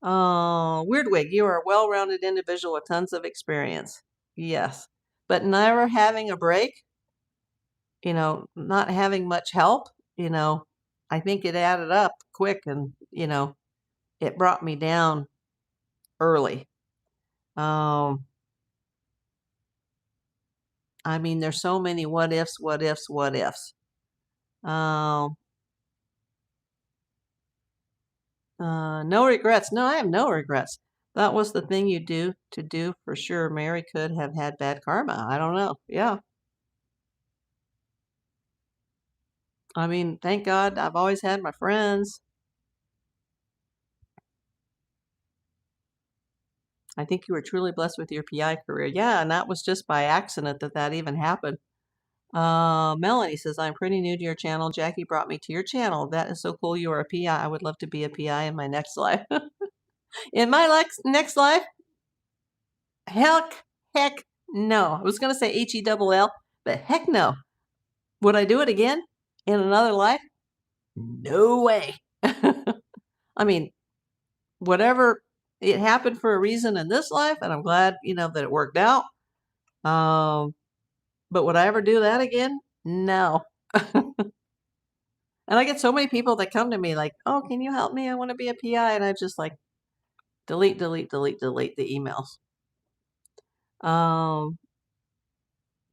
Weirdwig, you are a well-rounded individual with tons of experience. Yes. But never having a break, not having much help, I think it added up quick and, it brought me down early. I mean, there's so many what ifs, what ifs, what ifs. No regrets. No, I have no regrets. That was the thing you do to do for sure. Mary could have had bad karma. I don't know. Yeah. I mean, thank God I've always had my friends. I think you were truly blessed with your PI career. Yeah, and that was just by accident that even happened. Melanie says, I'm pretty new to your channel. Jackie brought me to your channel. That is so cool. You are a PI. I would love to be a PI in my next life. In my next life? Heck no. I was going to say H-E-double-L, but heck no. Would I do it again in another life? No way. I mean, whatever, it happened for a reason in this life, and I'm glad, that it worked out. But would I ever do that again? No. And I get so many people that come to me like, oh, can you help me? I want to be a PI. And I just like delete the emails.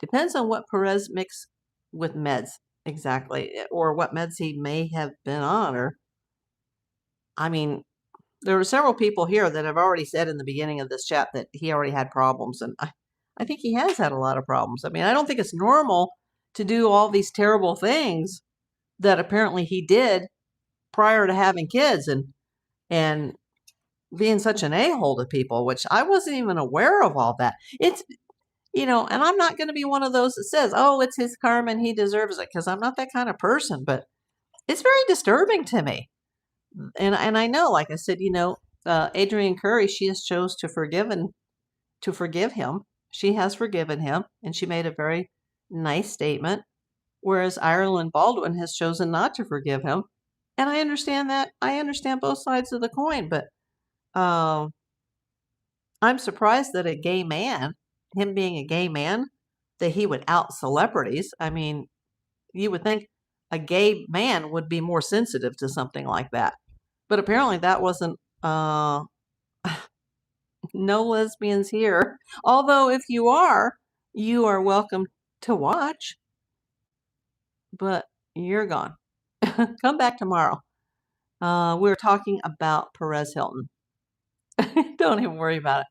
Depends on what Perez mixed with meds. Exactly. Or what meds he may have been on. I mean, there were several people here that have already said in the beginning of this chat that he already had problems. And I think he has had a lot of problems. I mean, I don't think it's normal to do all these terrible things that apparently he did prior to having kids and being such an a-hole to people, which I wasn't even aware of all that. It's, and I'm not going to be one of those that says, oh, it's his karma and he deserves it, because I'm not that kind of person, but it's very disturbing to me. And I know, like I said, Adrienne Curry, she has chose to forgive him. She has forgiven him, and she made a very nice statement, whereas Ireland Baldwin has chosen not to forgive him. And I understand that. I understand both sides of the coin, but I'm surprised that a gay man, him being a gay man, that he would out celebrities. I mean, you would think a gay man would be more sensitive to something like that. But apparently that wasn't, no lesbians here. Although if you are welcome to watch. But you're gone. Come back tomorrow. We're talking about Perez Hilton. Don't even worry about it.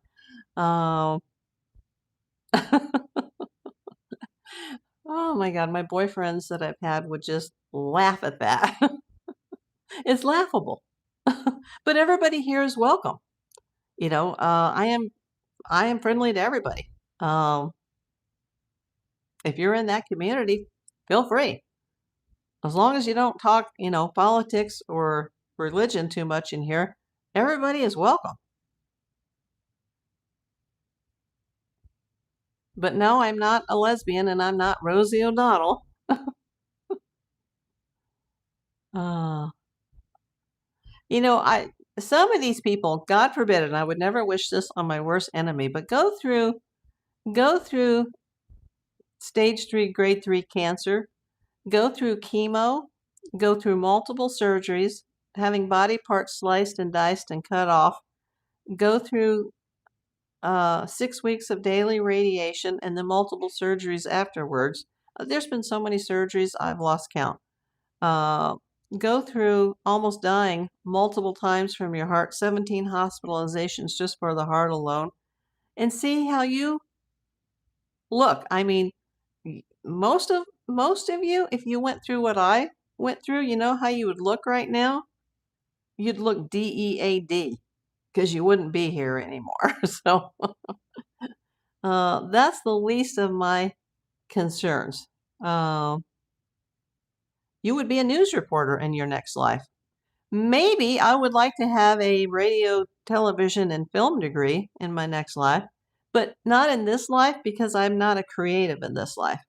Oh my God, my boyfriends that I've had would just laugh at that. It's laughable. But everybody here is welcome. I am friendly to everybody. If you're in that community, feel free. As long as you don't talk, politics or religion too much in here, everybody is welcome. But no, I'm not a lesbian and I'm not Rosie O'Donnell. uh, some of these people, God forbid, and I would never wish this on my worst enemy, but go through stage 3, grade 3 cancer, go through chemo, go through multiple surgeries, having body parts sliced and diced and cut off, go through 6 weeks of daily radiation and then multiple surgeries afterwards. There's been so many surgeries, I've lost count. Go through almost dying multiple times from your heart, 17 hospitalizations just for the heart alone, and see how you look. I mean, most of you, if you went through what I went through, you know how you would look right now? You'd look DEAD because you wouldn't be here anymore. So that's the least of my concerns. You would be a news reporter in your next life. Maybe I would like to have a radio, television, and film degree in my next life, but not in this life because I'm not a creative in this life.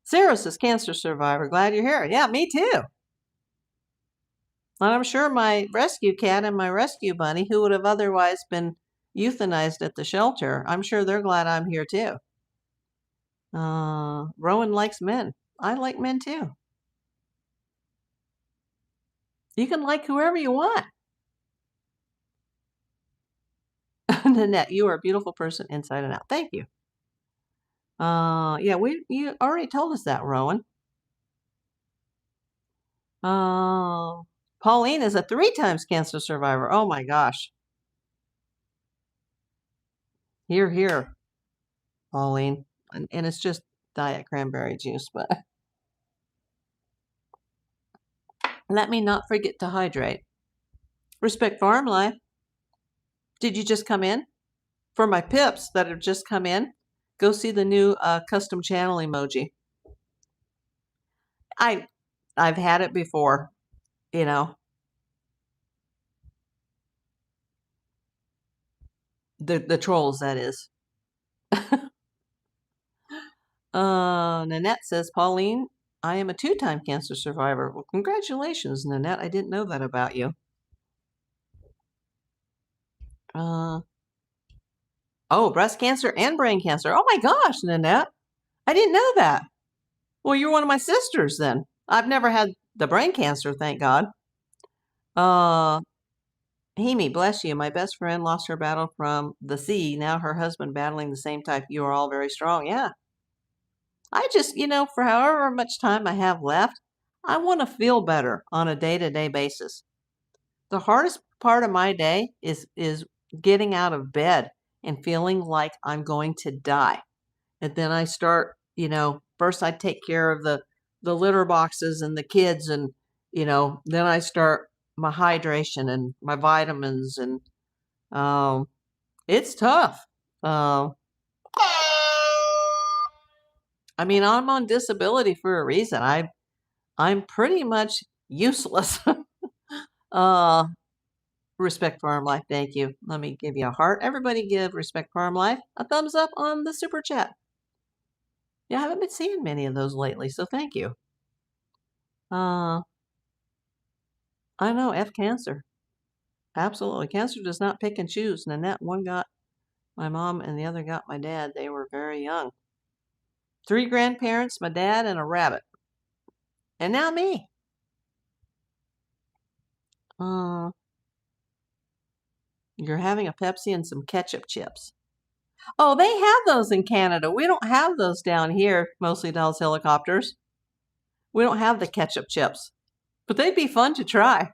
Sarah says, cancer survivor, glad you're here. Yeah, me too. And I'm sure my rescue cat and my rescue bunny, who would have otherwise been euthanized at the shelter, I'm sure they're glad I'm here too. Rowan likes men. I like men too. You can like whoever you want. Nanette, you are a beautiful person inside and out. Thank you. Yeah, you already told us that, Rowan. Pauline is a 3 times cancer survivor. Oh my gosh. Here, here, Pauline. And it's just diet cranberry juice, but let me not forget to hydrate. Respect Farm Life. Did you just come in? For my pips that have just come in, go see the new custom channel emoji. I've had it before, the trolls, that is. Nanette says, Pauline, I am a 2-time cancer survivor. Well, congratulations, Nanette. I didn't know that about you. Oh, breast cancer and brain cancer. Oh my gosh, Nanette. I didn't know that. Well, you're one of my sisters then. I've never had the brain cancer, thank God. Hemi, bless you. My best friend lost her battle from the sea. Now her husband battling the same type. You are all very strong. Yeah. I just, for however much time I have left, I want to feel better on a day-to-day basis. The hardest part of my day is getting out of bed and feeling like I'm going to die. And then I start, first I take care of the litter boxes and the kids, and then I start my hydration and my vitamins, and it's tough. I mean, I'm on disability for a reason. I'm pretty much useless. Respect Farm Life, thank you. Let me give you a heart. Everybody give Respect Farm Life a thumbs up on the super chat. Yeah, I haven't been seeing many of those lately, so thank you. I know, F cancer. Absolutely. Cancer does not pick and choose. Nanette, one got my mom and the other got my dad. They were very young. 3 grandparents, my dad, and a rabbit. And now me. You're having a Pepsi and some ketchup chips. Oh, they have those in Canada. We don't have those down here, mostly Dell's helicopters. We don't have the ketchup chips. But they'd be fun to try.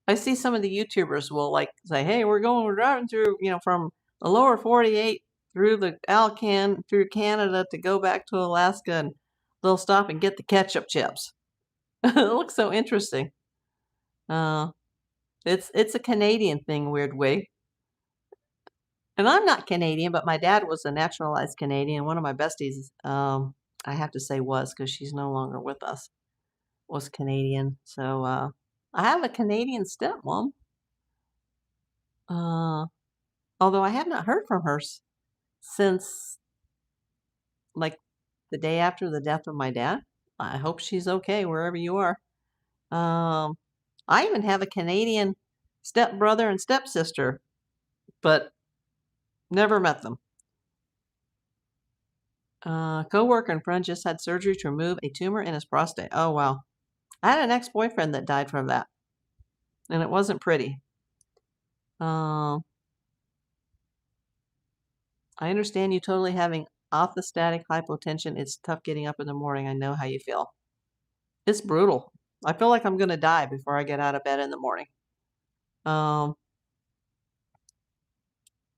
I see some of the YouTubers will say, hey, we're driving through, from the lower 48 through the Alcan, through Canada to go back to Alaska. And they'll stop and get the ketchup chips. It looks so interesting. It's a Canadian thing, weird way. And I'm not Canadian, but my dad was a naturalized Canadian. One of my besties, I have to say was, because she's no longer with us, was Canadian. So I have a Canadian stepmom. Although I have not heard from her since like the day after the death of my dad. I hope she's okay wherever you are. I even have a Canadian stepbrother and stepsister, but never met them. Coworker and friend just had surgery to remove a tumor in his prostate. Oh, wow. I had an ex-boyfriend that died from that, and it wasn't pretty. I understand you totally having orthostatic hypotension. It's tough getting up in the morning. I know how you feel. It's brutal. I feel like I'm going to die before I get out of bed in the morning.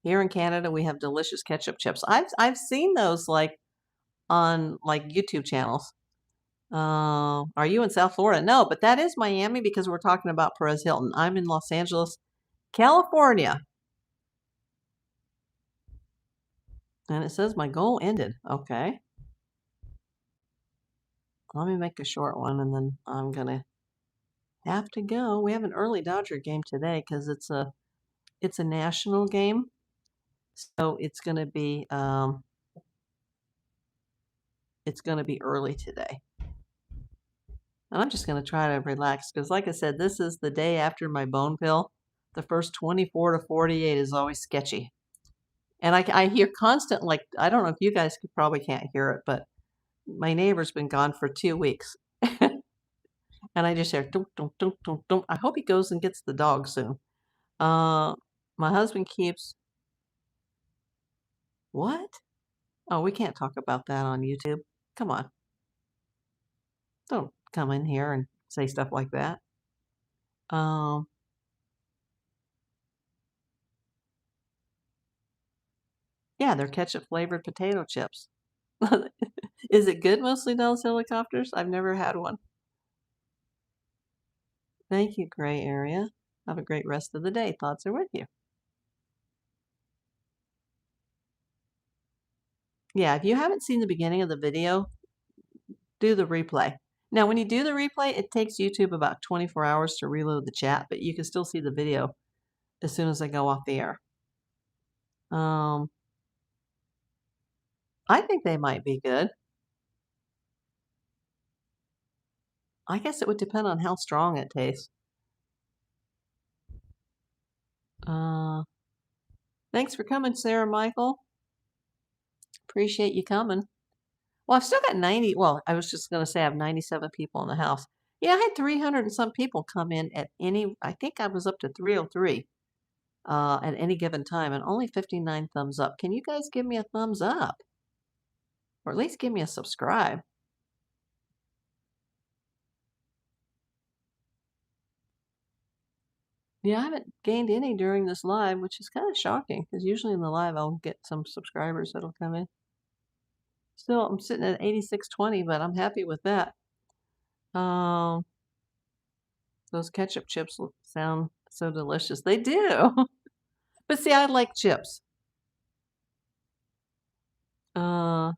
Here in Canada, we have delicious ketchup chips. I've seen those like on like YouTube channels. Are you in South Florida? No, but that is Miami because we're talking about Perez Hilton. I'm in Los Angeles, California. And it says my goal ended. Okay. Let me make a short one and then I'm going to have to go. We have an early Dodger game today because it's a national game. So it's going to be early today. And I'm just going to try to relax because, like I said, this is the day after my bone pill. The first 24 to 48 is always sketchy. And I hear constant, like, I don't know if you guys probably can't hear it, but my neighbor's been gone for 2 weeks. And I just hear, dum, dum, dum, dum, dum. I hope he goes and gets the dog soon. My husband keeps, what? Oh, we can't talk about that on YouTube. Come on. Don't come in here and say stuff like that. Yeah, they're ketchup flavored potato chips. Is it good, Mostly Those Helicopters? I've never had one. Thank you, Gray Area. Have a great rest of the day. Thoughts are with you. Yeah, if you haven't seen the beginning of the video, do the replay. Now, when you do the replay, it takes YouTube about 24 hours to reload the chat, but you can still see the video as soon as I go off the air. I think they might be good. I guess it would depend on how strong it tastes. Thanks for coming, Sarah Michael. Appreciate you coming. Well, I've still got 90. Well, I was just going to say I have 97 people in the house. Yeah, I had 300 and some people come in at any, I think I was up to 303 at any given time, and only 59 thumbs up. Can you guys give me a thumbs up? Or at least give me a subscribe. Yeah, I haven't gained any during this live, which is kind of shocking because usually in the live I'll get some subscribers that'll come in. Still, I'm sitting at 8620, but I'm happy with that. Those ketchup chips sound so delicious. They do. But see, I like chips. El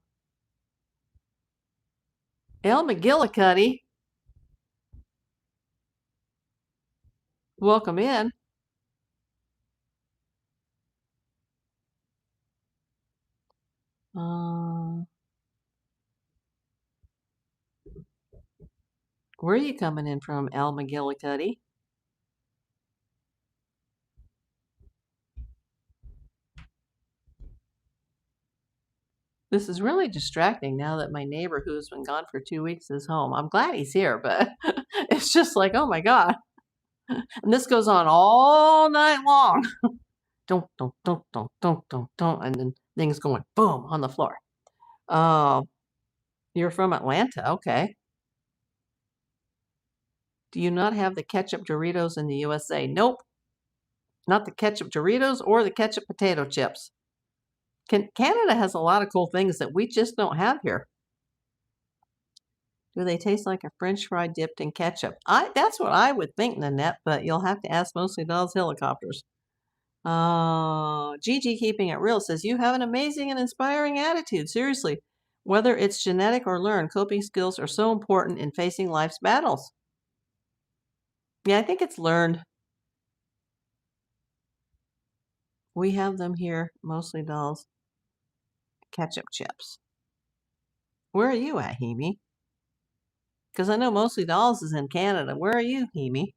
McGillicuddy. Welcome in. Where are you coming in from, El McGillicuddy? This is really distracting now that my neighbor who's been gone for 2 weeks is home. I'm glad he's here, but it's just like, oh my God. And this goes on all night long. Don't, and then things going boom on the floor. You're from Atlanta, okay. Do you not have the ketchup Doritos in the USA? Nope. Not the ketchup Doritos or the ketchup potato chips. Canada has a lot of cool things that we just don't have here. Do they taste like a French fry dipped in ketchup? That's what I would think, Nanette, but you'll have to ask Mostly Dolls Helicopters. Gigi Keeping It Real says, you have an amazing and inspiring attitude. Seriously, whether it's genetic or learned, coping skills are so important in facing life's battles. Yeah, I think it's learned. We have them here, Mostly Dolls ketchup chips. Where are you at, Hemi? Because I know Mostly Dolls is in Canada. Where are you, Hemi?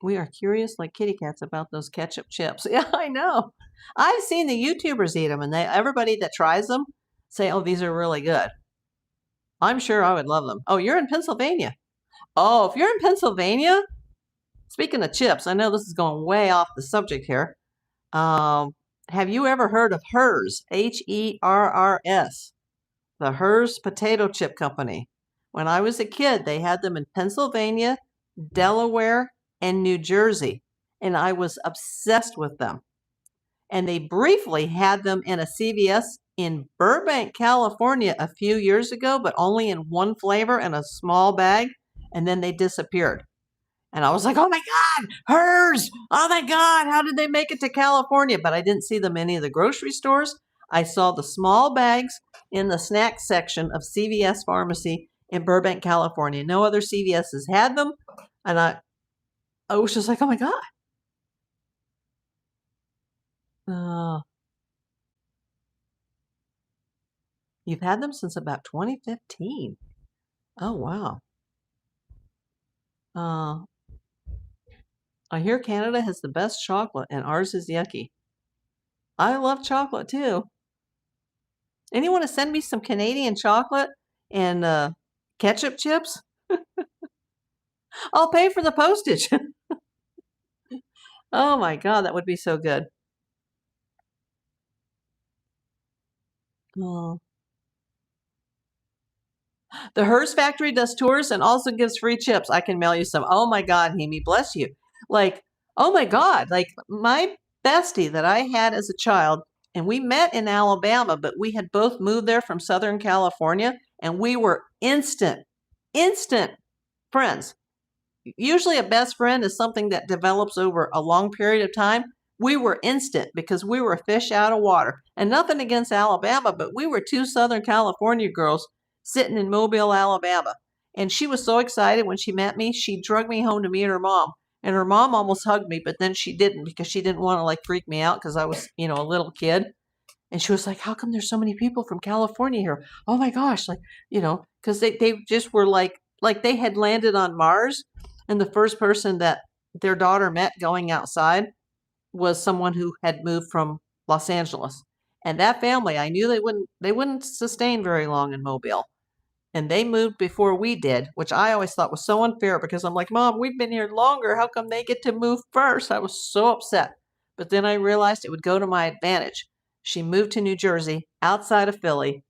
We are curious like kitty cats about those ketchup chips. Yeah, I know. I've seen the YouTubers eat them, and everybody that tries them say, oh, these are really good. I'm sure I would love them. Oh, you're in Pennsylvania. Oh, if you're in Pennsylvania, speaking of chips, I know this is going way off the subject here. Have you ever heard of Herr's? Herrs. The Herr's Potato Chip Company. When I was a kid, they had them in Pennsylvania, Delaware, and New Jersey, and I was obsessed with them. And they briefly had them in a CVS in Burbank, California a few years ago, but only in one flavor in a small bag, and then they disappeared. And I was like, oh my God, Herr's! Oh my God, how did they make it to California? But I didn't see them in any of the grocery stores. I saw the small bags in the snack section of CVS Pharmacy in Burbank, California. No other CVSs had them. And I was just like, oh my God. You've had them since about 2015. Oh, wow. I hear Canada has the best chocolate and ours is yucky. I love chocolate too. Anyone to send me some Canadian chocolate and ketchup chips? I'll pay for the postage. Oh my God, that would be so good. Oh. The Herr's factory does tours and also gives free chips. I can mail you some. Oh my God, Hemi, bless you. Like, oh my God, like my bestie that I had as a child, and we met in Alabama, but we had both moved there from Southern California, and we were instant friends. Usually a best friend is something that develops over a long period of time. We were instant because we were fish out of water. And nothing against Alabama, but we were two Southern California girls sitting in Mobile, Alabama. And she was so excited when she met me, she drug me home to meet her mom. And her mom almost hugged me, but then she didn't because she didn't want to like freak me out because I was, a little kid. And she was like, how come there's so many people from California here? Oh my gosh, like, because they just were like they had landed on Mars. And the first person that their daughter met going outside was someone who had moved from Los Angeles. And that family, I knew they wouldn't sustain very long in Mobile. And they moved before we did, which I always thought was so unfair because I'm like, Mom, we've been here longer. How come they get to move first? I was so upset. But then I realized it would go to my advantage. She moved to New Jersey, outside of Philly,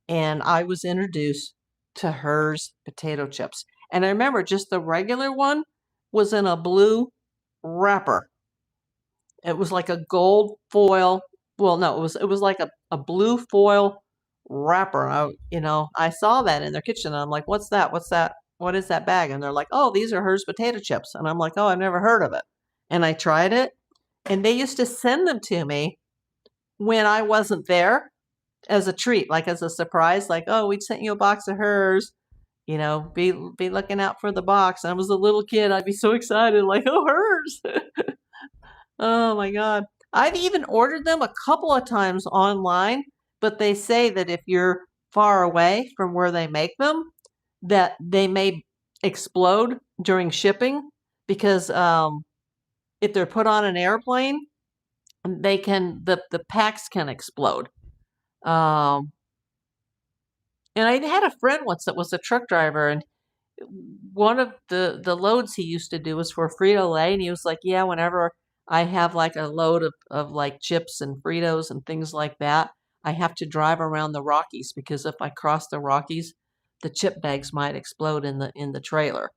and I was introduced to Herr's potato chips. And I remember just the regular one was in a blue wrapper. It was like a gold foil. Well, no, it was like a blue foil wrapper. I saw that in their kitchen and I'm like, what's that? What's that? What is that bag? And they're like, oh, these are Herr's potato chips. And I'm like, oh, I've never heard of it. And I tried it and they used to send them to me when I wasn't there as a treat, like as a surprise, like, oh, we sent you a box of Herr's, be looking out for the box. And I was a little kid. I'd be so excited, like, oh, Herr's. Oh my God. I've even ordered them a couple of times online, but they say that if you're far away from where they make them, that they may explode during shipping because if they're put on an airplane, the packs can explode. And I had a friend once that was a truck driver, and one of the loads he used to do was for Frito-Lay, and he was like, yeah, whenever I have like a load of like chips and Fritos and things like that, I have to drive around the Rockies because if I cross the Rockies, the chip bags might explode in the trailer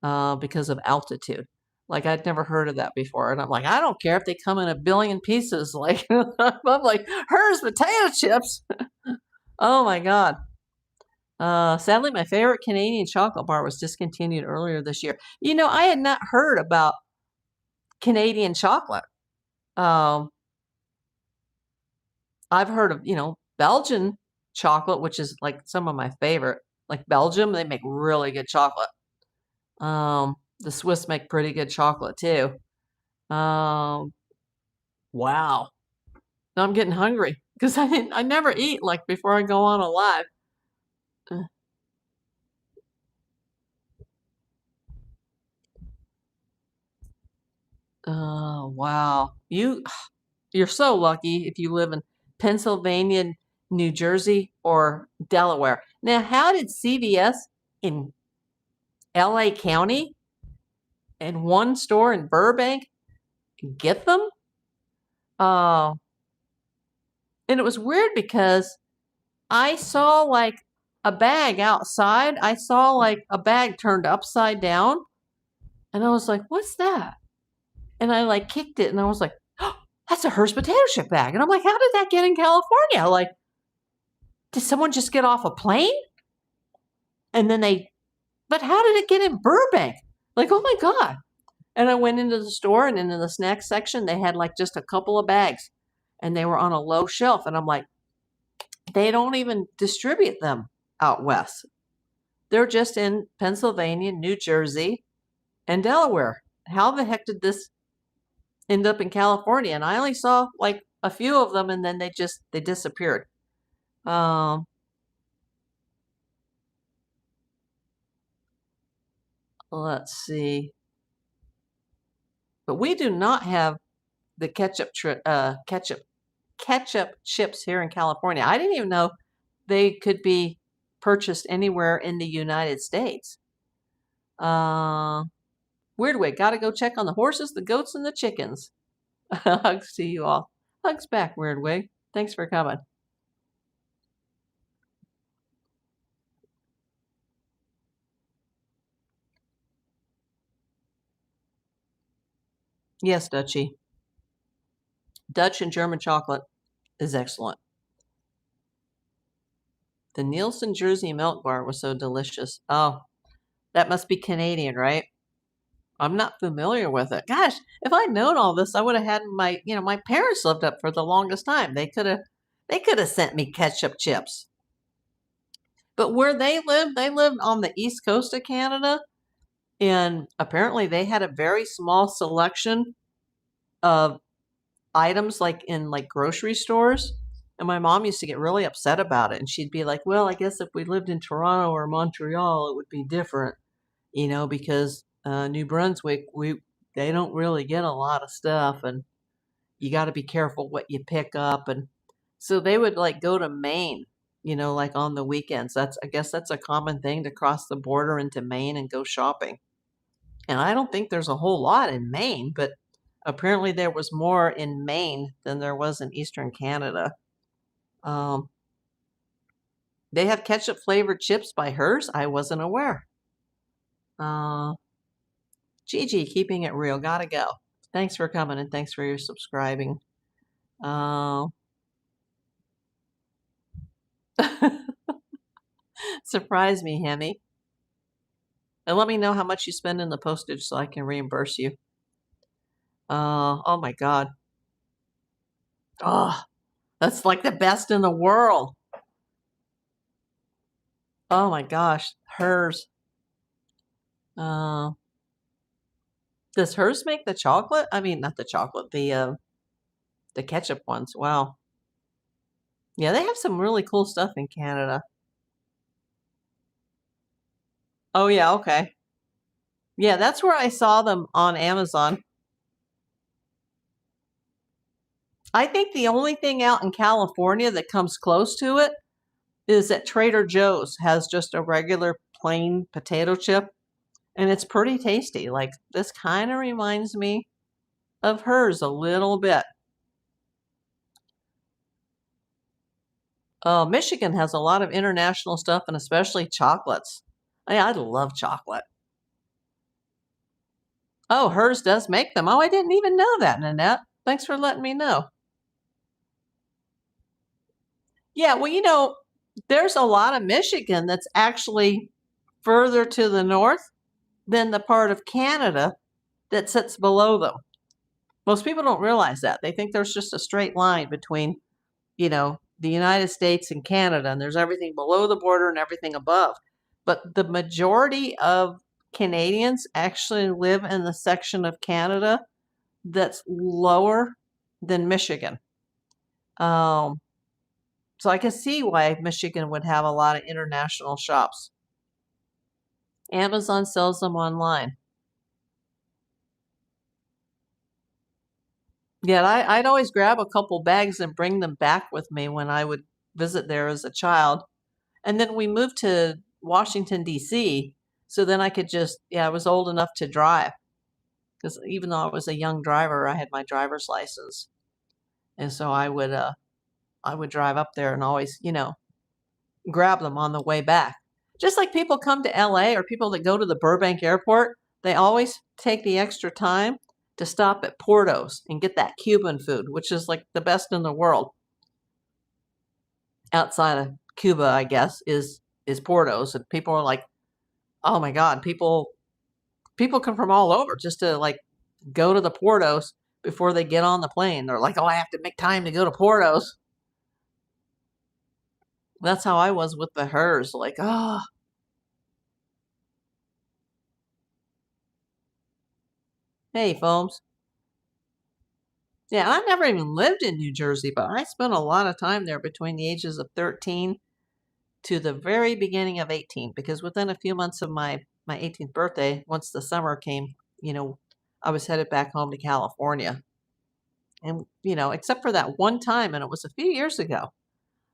because of altitude. Like I'd never heard of that before. And I'm like, I don't care if they come in a billion pieces. Like I'm like, Herr's potato chips. Oh my God. Sadly, my favorite Canadian chocolate bar was discontinued earlier this year. You know, I had not heard about Canadian chocolate. Um, I've heard of, Belgian chocolate, which is like some of my favorite. Like Belgium, they make really good chocolate. The Swiss make pretty good chocolate too. Wow. Now I'm getting hungry because I never eat like before I go on a live. Wow. You're so lucky if you live in Pennsylvania, New Jersey, or Delaware. Now, how did CVS in LA County and one store in Burbank get them? And it was weird because I saw like a bag outside. I saw like a bag turned upside down. And I was like, what's that? And I like kicked it and I was like, oh, that's a Hearst potato chip bag. And I'm like, how did that get in California? Like, did someone just get off a plane? And then but how did it get in Burbank? Like, oh my God. And I went into the store and into the snack section, they had like just a couple of bags and they were on a low shelf. And I'm like, they don't even distribute them out west. They're just in Pennsylvania, New Jersey, and Delaware. How the heck did this end up in California? And I only saw like a few of them and then they disappeared. Let's see. But we do not have the ketchup chips here in California. I didn't even know they could be purchased anywhere in the United States. Weird way. Got to go check on the horses, the goats, and the chickens. Hugs to you all. Hugs back, Weird way. Thanks for coming. Yes, Dutchie. Dutch and German chocolate is excellent. The Nielsen Jersey milk bar was so delicious. Oh, that must be Canadian, right? I'm not familiar with it. Gosh, if I'd known all this, I would have had my parents lived up for the longest time. They could have sent me ketchup chips. But where they lived on the east coast of Canada, and apparently they had a very small selection of items like in like grocery stores. And my mom used to get really upset about it. And she'd be like, well, I guess if we lived in Toronto or Montreal, it would be different, because New Brunswick, they don't really get a lot of stuff. And you got to be careful what you pick up. And so they would like go to Maine, like on the weekends. I guess that's a common thing to cross the border into Maine and go shopping. And I don't think there's a whole lot in Maine, but apparently there was more in Maine than there was in Eastern Canada. They have ketchup flavored chips by Hearst. I wasn't aware. Gigi, keeping it real. Gotta go. Thanks for coming and thanks for your subscribing. Surprise me, Hemi. And let me know how much you spend in the postage so I can reimburse you. Oh my God. Oh, that's like the best in the world. Oh my gosh, Hearst. Does Hearst make the chocolate? I mean, not the chocolate, the ketchup ones. Wow. Yeah, they have some really cool stuff in Canada. Oh yeah, okay. Yeah, that's where I saw them on Amazon. I think the only thing out in California that comes close to it is that Trader Joe's has just a regular plain potato chip, and it's pretty tasty. Like, this kind of reminds me of hers a little bit. Michigan has a lot of international stuff, and especially chocolates. I love chocolate. Oh, hers does make them. Oh, I didn't even know that, Nanette. Thanks for letting me know. Yeah, well, There's a lot of Michigan that's actually further to the north than the part of Canada that sits below them. Most people don't realize that. They think there's just a straight line between, the United States and Canada, and there's everything below the border and everything above. But the majority of Canadians actually live in the section of Canada that's lower than Michigan. So I can see why Michigan would have a lot of international shops. Amazon sells them online. Yeah, I'd always grab a couple bags and bring them back with me when I would visit there as a child. And then we moved to Washington, D.C., so then I could I was old enough to drive. Because even though I was a young driver, I had my driver's license. And so I would drive up there and always, grab them on the way back. Just like people come to LA or people that go to the Burbank airport, they always take the extra time to stop at Porto's and get that Cuban food, which is like the best in the world. Outside of Cuba, I guess, is Porto's. And people are like, oh my God, people come from all over just to like go to the Porto's before they get on the plane. They're like, oh, I have to make time to go to Porto's. That's how I was with the hers. Like, oh. Hey, Foams. Yeah, I never even lived in New Jersey, but I spent a lot of time there between the ages of 13 to the very beginning of 18, because within a few months of my 18th birthday, once the summer came, I was headed back home to California. And, except for that one time, and it was a few years ago.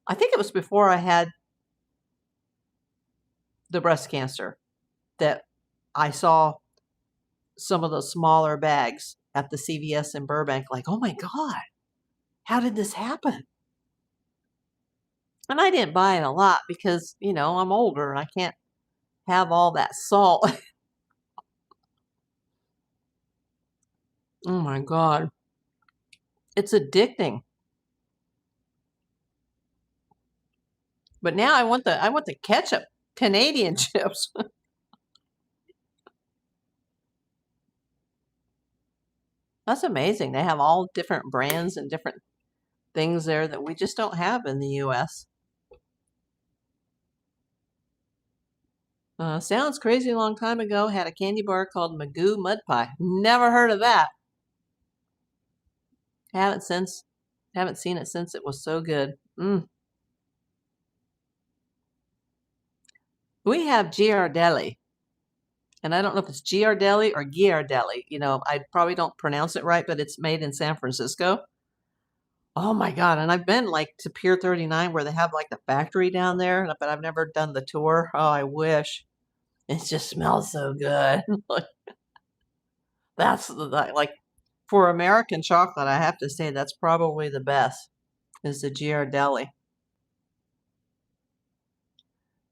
I think it was before I had the breast cancer that I saw some of the smaller bags at the CVS in Burbank, like, oh my God, how did this happen? And I didn't buy it a lot because, I'm older and I can't have all that salt. Oh my God. It's addicting. But now I want the ketchup Canadian chips. That's amazing. They have all different brands and different things there that we just don't have in the U.S. Sounds crazy a long time ago. Had a candy bar called Magoo Mud Pie. Never heard of that. Haven't seen it since. It was so good. We have Giardelli. And I don't know if it's Giardelli or Giardelli. I probably don't pronounce it right, but it's made in San Francisco. Oh my God. And I've been like to Pier 39 where they have like the factory down there, but I've never done the tour. Oh, I wish. It just smells so good. That's like for American chocolate, I have to say that's probably the best is the Giardelli.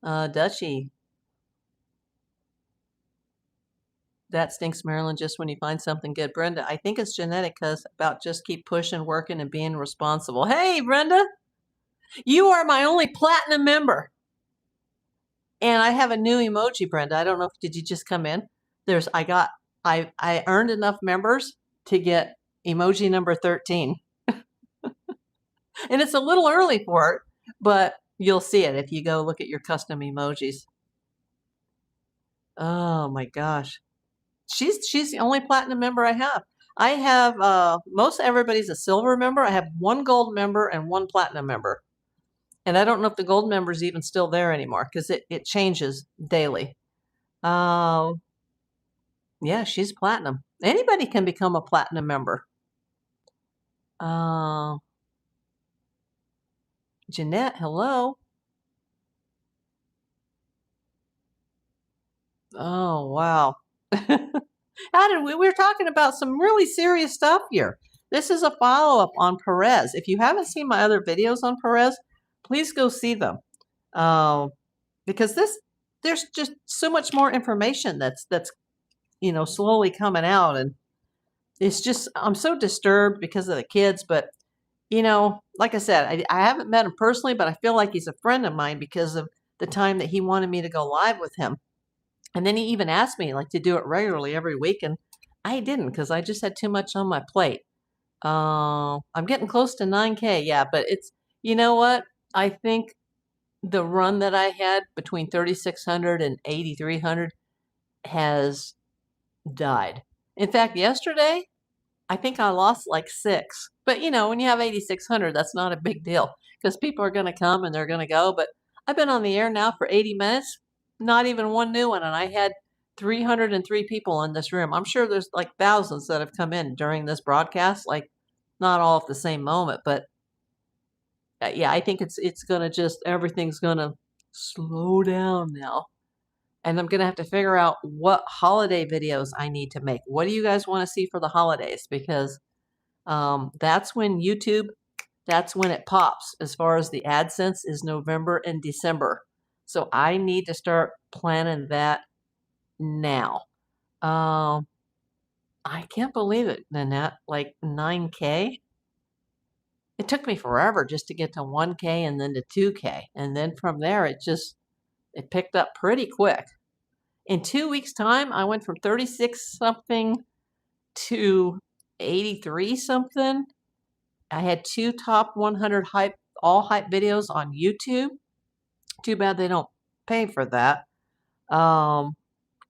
Dutchie. That stinks, Marilyn, just when you find something good. Brenda, I think it's genetic because about just keep pushing, working, and being responsible. Hey, Brenda, you are my only platinum member. And I have a new emoji, Brenda. I don't know did you just come in? I earned enough members to get emoji number 13. And it's a little early for it, but you'll see it if you go look at your custom emojis. Oh my gosh. She's the only platinum member I have. I have most everybody's a silver member. I have one gold member and one platinum member. And I don't know if the gold member is even still there anymore because it changes daily. Yeah, she's platinum. Anybody can become a platinum member. Jeanette, hello. Oh, wow. We were talking about some really serious stuff here. This is a follow-up on Perez. If you haven't seen my other videos on Perez, please go see them. Because there's just so much more information that's slowly coming out, and it's just I'm so disturbed because of the kids, but like I said, I haven't met him personally, but I feel like he's a friend of mine because of the time that he wanted me to go live with him. And then he even asked me like to do it regularly every week, and I didn't because I just had too much on my plate. I'm getting close to 9K, yeah, but you know what? I think the run that I had between 3,600 and 8,300 has died. In fact, yesterday, I think I lost like 6. But when you have 8,600, that's not a big deal because people are going to come and they're going to go. But I've been on the air now for 80 minutes, not even one new one. And I had 303 people in this room. I'm sure there's like thousands that have come in during this broadcast, like not all at the same moment. But yeah, I think it's going to everything's going to slow down now. And I'm going to have to figure out what holiday videos I need to make. What do you guys want to see for the holidays? Because that's when that's when it pops as far as the AdSense is November and December. So I need to start planning that now. I can't believe it, Nanette, like 9K. It took me forever just to get to 1K and then to 2K. And then from there, it picked up pretty quick. In 2 weeks' time, I went from 36 something to 83 something. I had 2 top 100 all hype videos on YouTube. Too bad they don't pay for that. I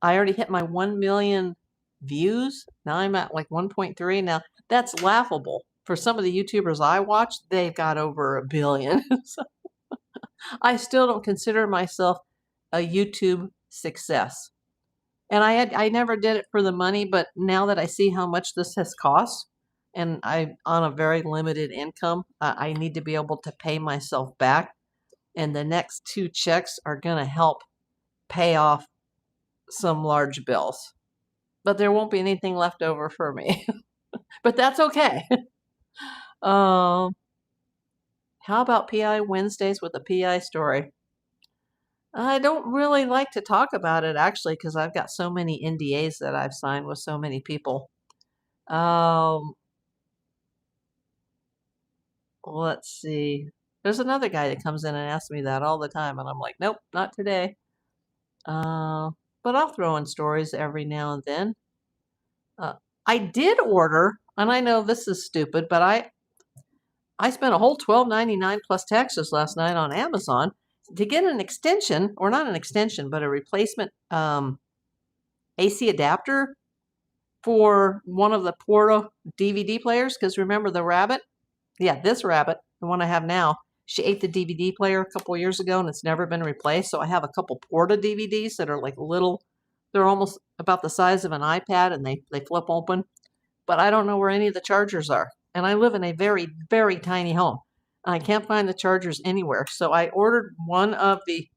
already hit my 1 million views. Now I'm at like 1.3. Now that's laughable. For some of the YouTubers I watch, they've got over 1 billion. So I still don't consider myself a YouTube success. And I never did it for the money, but now that I see how much this has cost, and I'm on a very limited income, I need to be able to pay myself back. And the next 2 checks are going to help pay off some large bills. But there won't be anything left over for me. But that's okay. How about PI Wednesdays with a PI story? I don't really like to talk about it, actually, because I've got so many NDAs that I've signed with so many people. Let's see. There's another guy that comes in and asks me that all the time, and I'm like, nope, not today. But I'll throw in stories every now and then. I did order, and I know this is stupid, but I spent a whole $12.99 plus taxes last night on Amazon to get an extension, or not an extension, but a replacement AC adapter for one of the Porta DVD players. Because remember the Rabbit? Yeah, this Rabbit, the one I have now, she ate the DVD player a couple years ago and it's never been replaced. So I have a couple Porta DVDs that are like little, they're almost about the size of an iPad and they flip open. But I don't know where any of the chargers are. And I live in a very, very tiny home. I can't find the chargers anywhere. So I ordered one of the,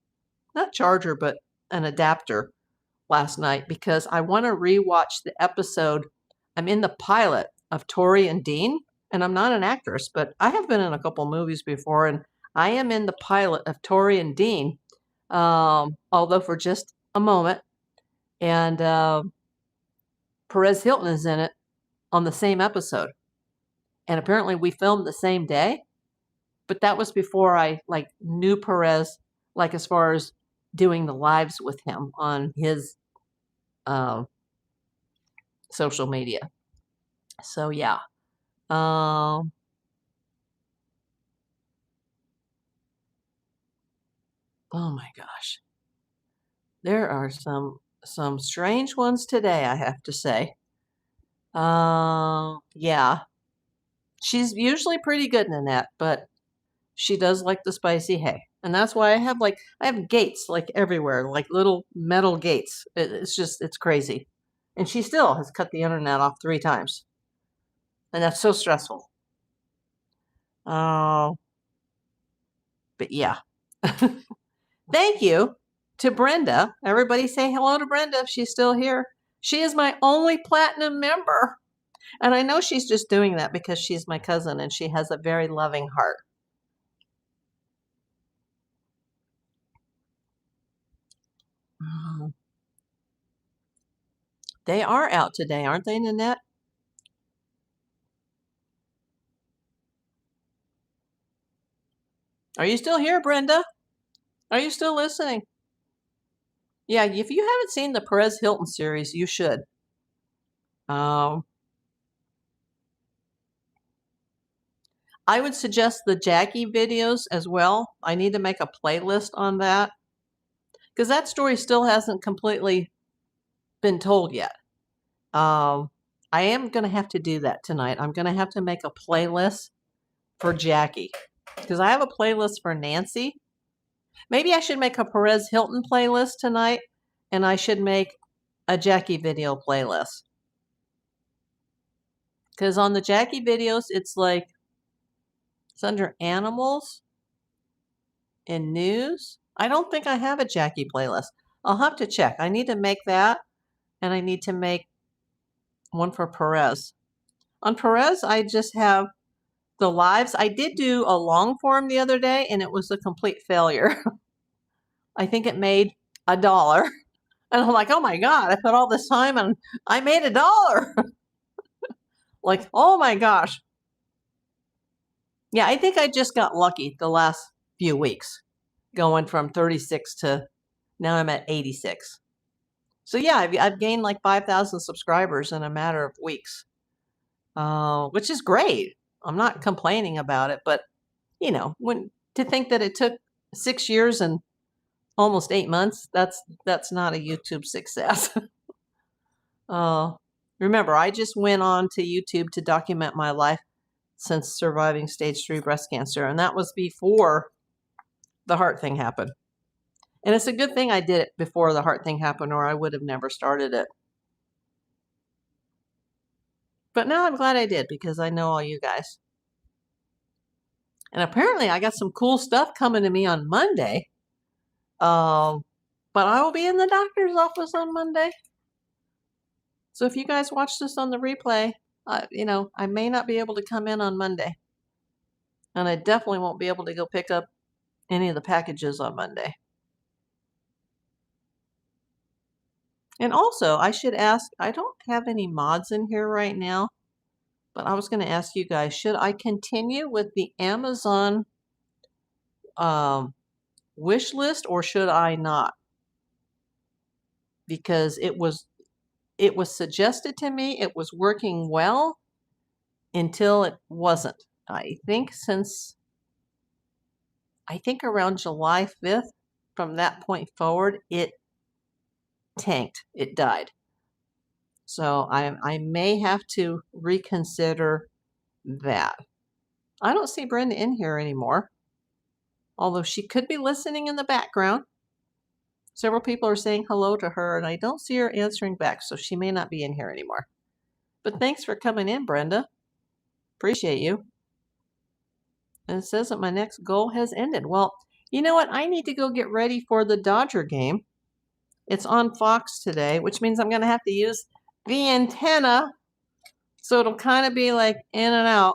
not charger, but an adapter last night because I want to rewatch the episode. I'm in the pilot of Tori and Dean, and I'm not an actress, but I have been in a couple movies before, and I am in the pilot of Tori and Dean, although for just a moment. And Perez Hilton is in it on the same episode. And apparently we filmed the same day, but that was before I knew Perez, like as far as doing the lives with him on his social media. So yeah. Oh my gosh. There are some strange ones today, I have to say. Yeah. She's usually pretty good, Nanette, but she does like the spicy hay. And that's why I have gates like everywhere, like little metal gates. It's crazy. And she still has cut the internet off 3 times. And that's so stressful. Oh, but yeah. Thank you to Brenda. Everybody say hello to Brenda if she's still here. She is my only platinum member. And I know she's just doing that because she's my cousin and she has a very loving heart. They are out today, aren't they, Nanette? Are you still here, Brenda? Are you still listening? Yeah, if you haven't seen the Perez Hilton series, you should. I would suggest the Jackie videos as well. I need to make a playlist on that because that story still hasn't completely been told yet. I am going to have to do that tonight. I'm going to have to make a playlist for Jackie because I have a playlist for Nancy. Maybe I should make a Perez Hilton playlist tonight, and I should make a Jackie video playlist. Because on the Jackie videos, it's like, it's under animals and news. I don't think I have a Jackie playlist. I'll have to check. I need to make that, and I need to make one for Perez. On Perez, I just have the lives. I did do a long form the other day, and it was a complete failure. I think it made $1. And I'm like, oh my God, I put all this time and I made $1. Like, oh my gosh. Yeah, I think I just got lucky the last few weeks, going from 36 to now I'm at 86. So yeah, I've gained like 5,000 subscribers in a matter of weeks, which is great. I'm not complaining about it, but you know, to think that it took 6 years and almost 8 months, that's not a YouTube success. Remember, I just went on to YouTube to document my life since surviving stage 3 breast cancer, and that was before the heart thing happened. And it's a good thing I did it before the heart thing happened, or I would have never started it. But now I'm glad I did because I know all you guys. And apparently I got some cool stuff coming to me on Monday. But I will be in the doctor's office on Monday. So if you guys watch this on the replay, you know, I may not be able to come in on Monday. And I definitely won't be able to go pick up any of the packages on Monday. And also, I should ask, I don't have any mods in here right now, but I was going to ask you guys, should I continue with the Amazon wish list or should I not? Because it was suggested to me, it was working well until it wasn't. I think around July 5th, from that point forward, it tanked. It died. So I may have to reconsider that. I don't see Brenda in here anymore, although she could be listening in the background. Several people are saying hello to her, and I don't see her answering back, so she may not be in here anymore. But thanks for coming in, Brenda. Appreciate you. And it says that my next goal has ended. Well, you know what? I need to go get ready for the Dodger game. It's on Fox today, which means I'm going to have to use the antenna. So it'll kind of be like in and out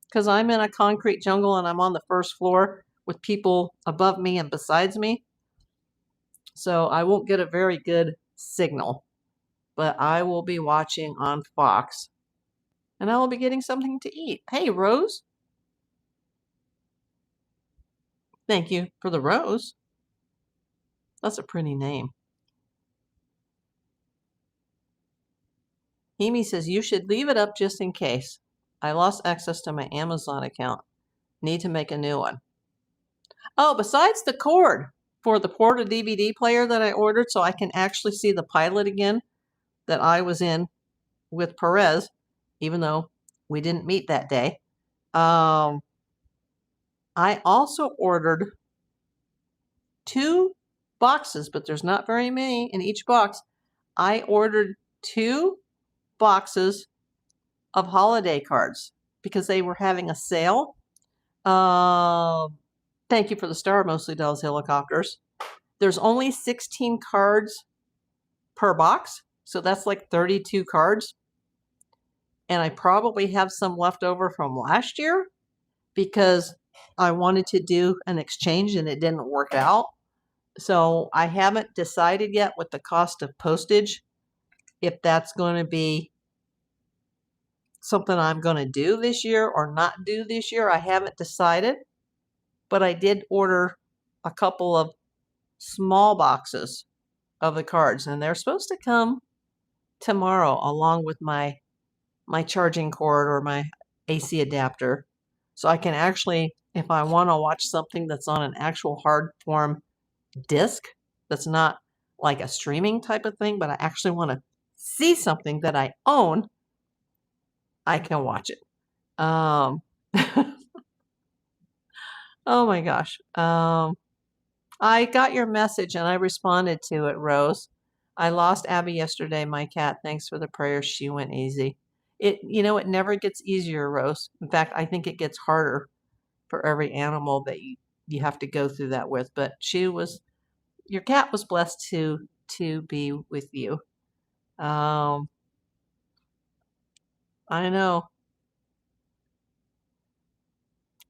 because I'm in a concrete jungle and I'm on the first floor with people above me and besides me. So I won't get a very good signal, but I will be watching on Fox and I will be getting something to eat. Hey, Rose. Thank you for the rose. That's a pretty name. Amy says, you should leave it up just in case. I lost access to my Amazon account. Need to make a new one. Oh, besides the cord for the Porta DVD player that I ordered so I can actually see the pilot again that I was in with Perez, even though we didn't meet that day. I also ordered 2 boxes, but there's not very many in each box. I ordered 2 boxes of holiday cards because they were having a sale. Thank you for the star, Mostly Dolls Helicopters. There's only 16 cards per box, so that's like 32 cards. And I probably have some left over from last year because I wanted to do an exchange and it didn't work out. So I haven't decided yet with the cost of postage if that's going to be something I'm going to do this year or not do this year. I haven't decided. but I did order a couple of small boxes of the cards, and they're supposed to come tomorrow along with my charging cord or my AC adapter. So I can actually, if I want to watch something that's on an actual hard form disc, that's not like a streaming type of thing, but I actually want to see something that I own, I can watch it. Oh my gosh. I got your message and I responded to it, Rose. I lost Abby yesterday, my cat. Thanks for the prayers. She went easy. It never gets easier, Rose. In fact, I think it gets harder for every animal that you have to go through that with. But your cat was blessed to be with you. I know.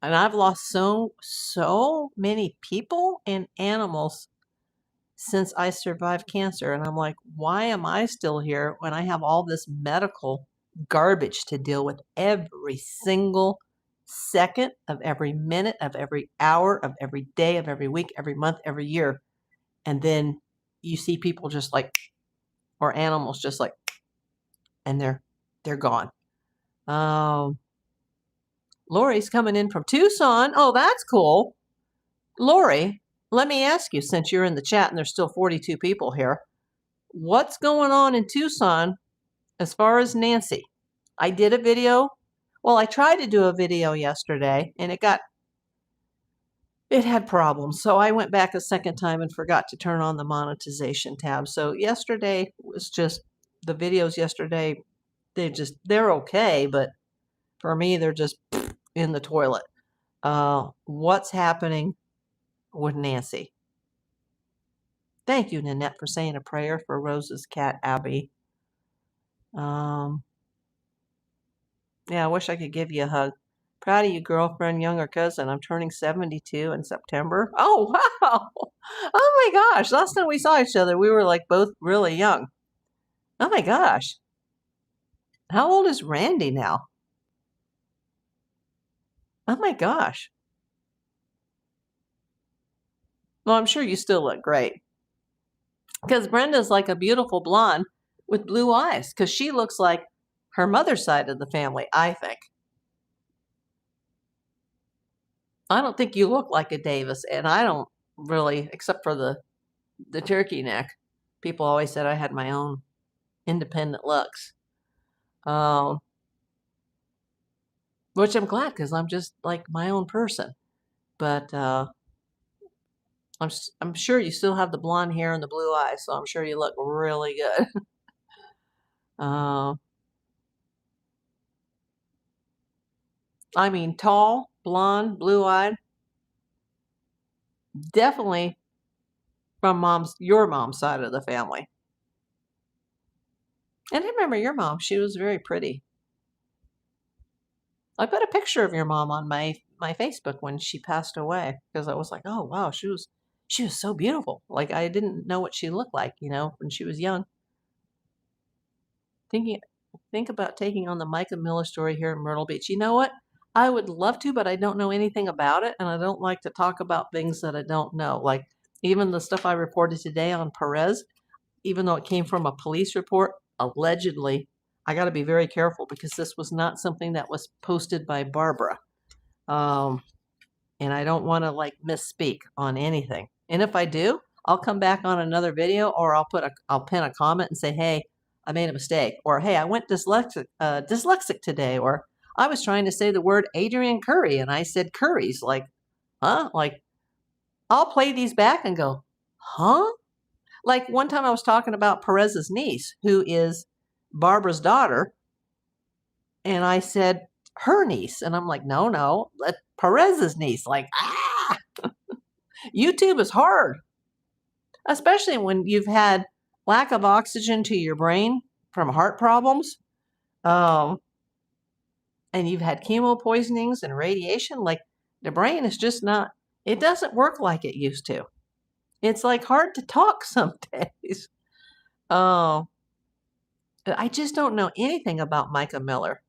And I've lost so many people and animals since I survived cancer. And I'm like, why am I still here when I have all this medical garbage to deal with every single second of every minute of every hour of every day of every week, every month, every year? And then you see people just like, or animals just like, and they're gone. Lori's coming in from Tucson. Oh, that's cool. Lori, let me ask you, since you're in the chat and there's still 42 people here, what's going on in Tucson as far as Nancy? I did a video. Well, I tried to do a video yesterday and it had problems. So I went back a second time and forgot to turn on the monetization tab. So yesterday was just the videos yesterday. They're okay, but for me, they're just in the toilet. What's happening with Nancy? Thank you, Nanette, for saying a prayer for Rose's cat, Abby. Yeah, I wish I could give you a hug. Proud of you, girlfriend, younger cousin. I'm turning 72 in September. Oh, wow. Oh, my gosh. Last time we saw each other, we were like both really young. Oh, my gosh. How old is Randy now? Oh, my gosh. Well, I'm sure you still look great. Because Brenda's like a beautiful blonde with blue eyes. Because she looks like her mother's side of the family, I think. I don't think you look like a Davis, and I don't really, except for the turkey neck. People always said I had my own independent looks, which I'm glad because I'm just like my own person. But I'm sure you still have the blonde hair and the blue eyes, so I'm sure you look really good. I mean, tall, blonde, blue-eyed. Definitely from your mom's side of the family. And I remember your mom. She was very pretty. I put a picture of your mom on my Facebook when she passed away because I was like, oh wow, she was so beautiful. Like I didn't know what she looked like, when she was young. Think about taking on the Micah Miller story here in Myrtle Beach. You know what? I would love to, but I don't know anything about it, and I don't like to talk about things that I don't know. Like even the stuff I reported today on Perez, even though it came from a police report, allegedly, I got to be very careful because this was not something that was posted by Barbara. And I don't want to like misspeak on anything. And if I do, I'll come back on another video, or I'll pin a comment and say, hey, I made a mistake, or hey, I went dyslexic today, or I was trying to say the word Adrian Curry and I said Curry's. Like, huh? Like, I'll play these back and go, huh? Like one time I was talking about Perez's niece, who is Barbara's daughter, and I said her niece, and I'm like, no, Perez's niece. Like, YouTube is hard, especially when you've had lack of oxygen to your brain from heart problems, and you've had chemo poisonings and radiation. Like the brain is just not, it doesn't work like it used to. It's like hard to talk some days. I just don't know anything about Micah Miller.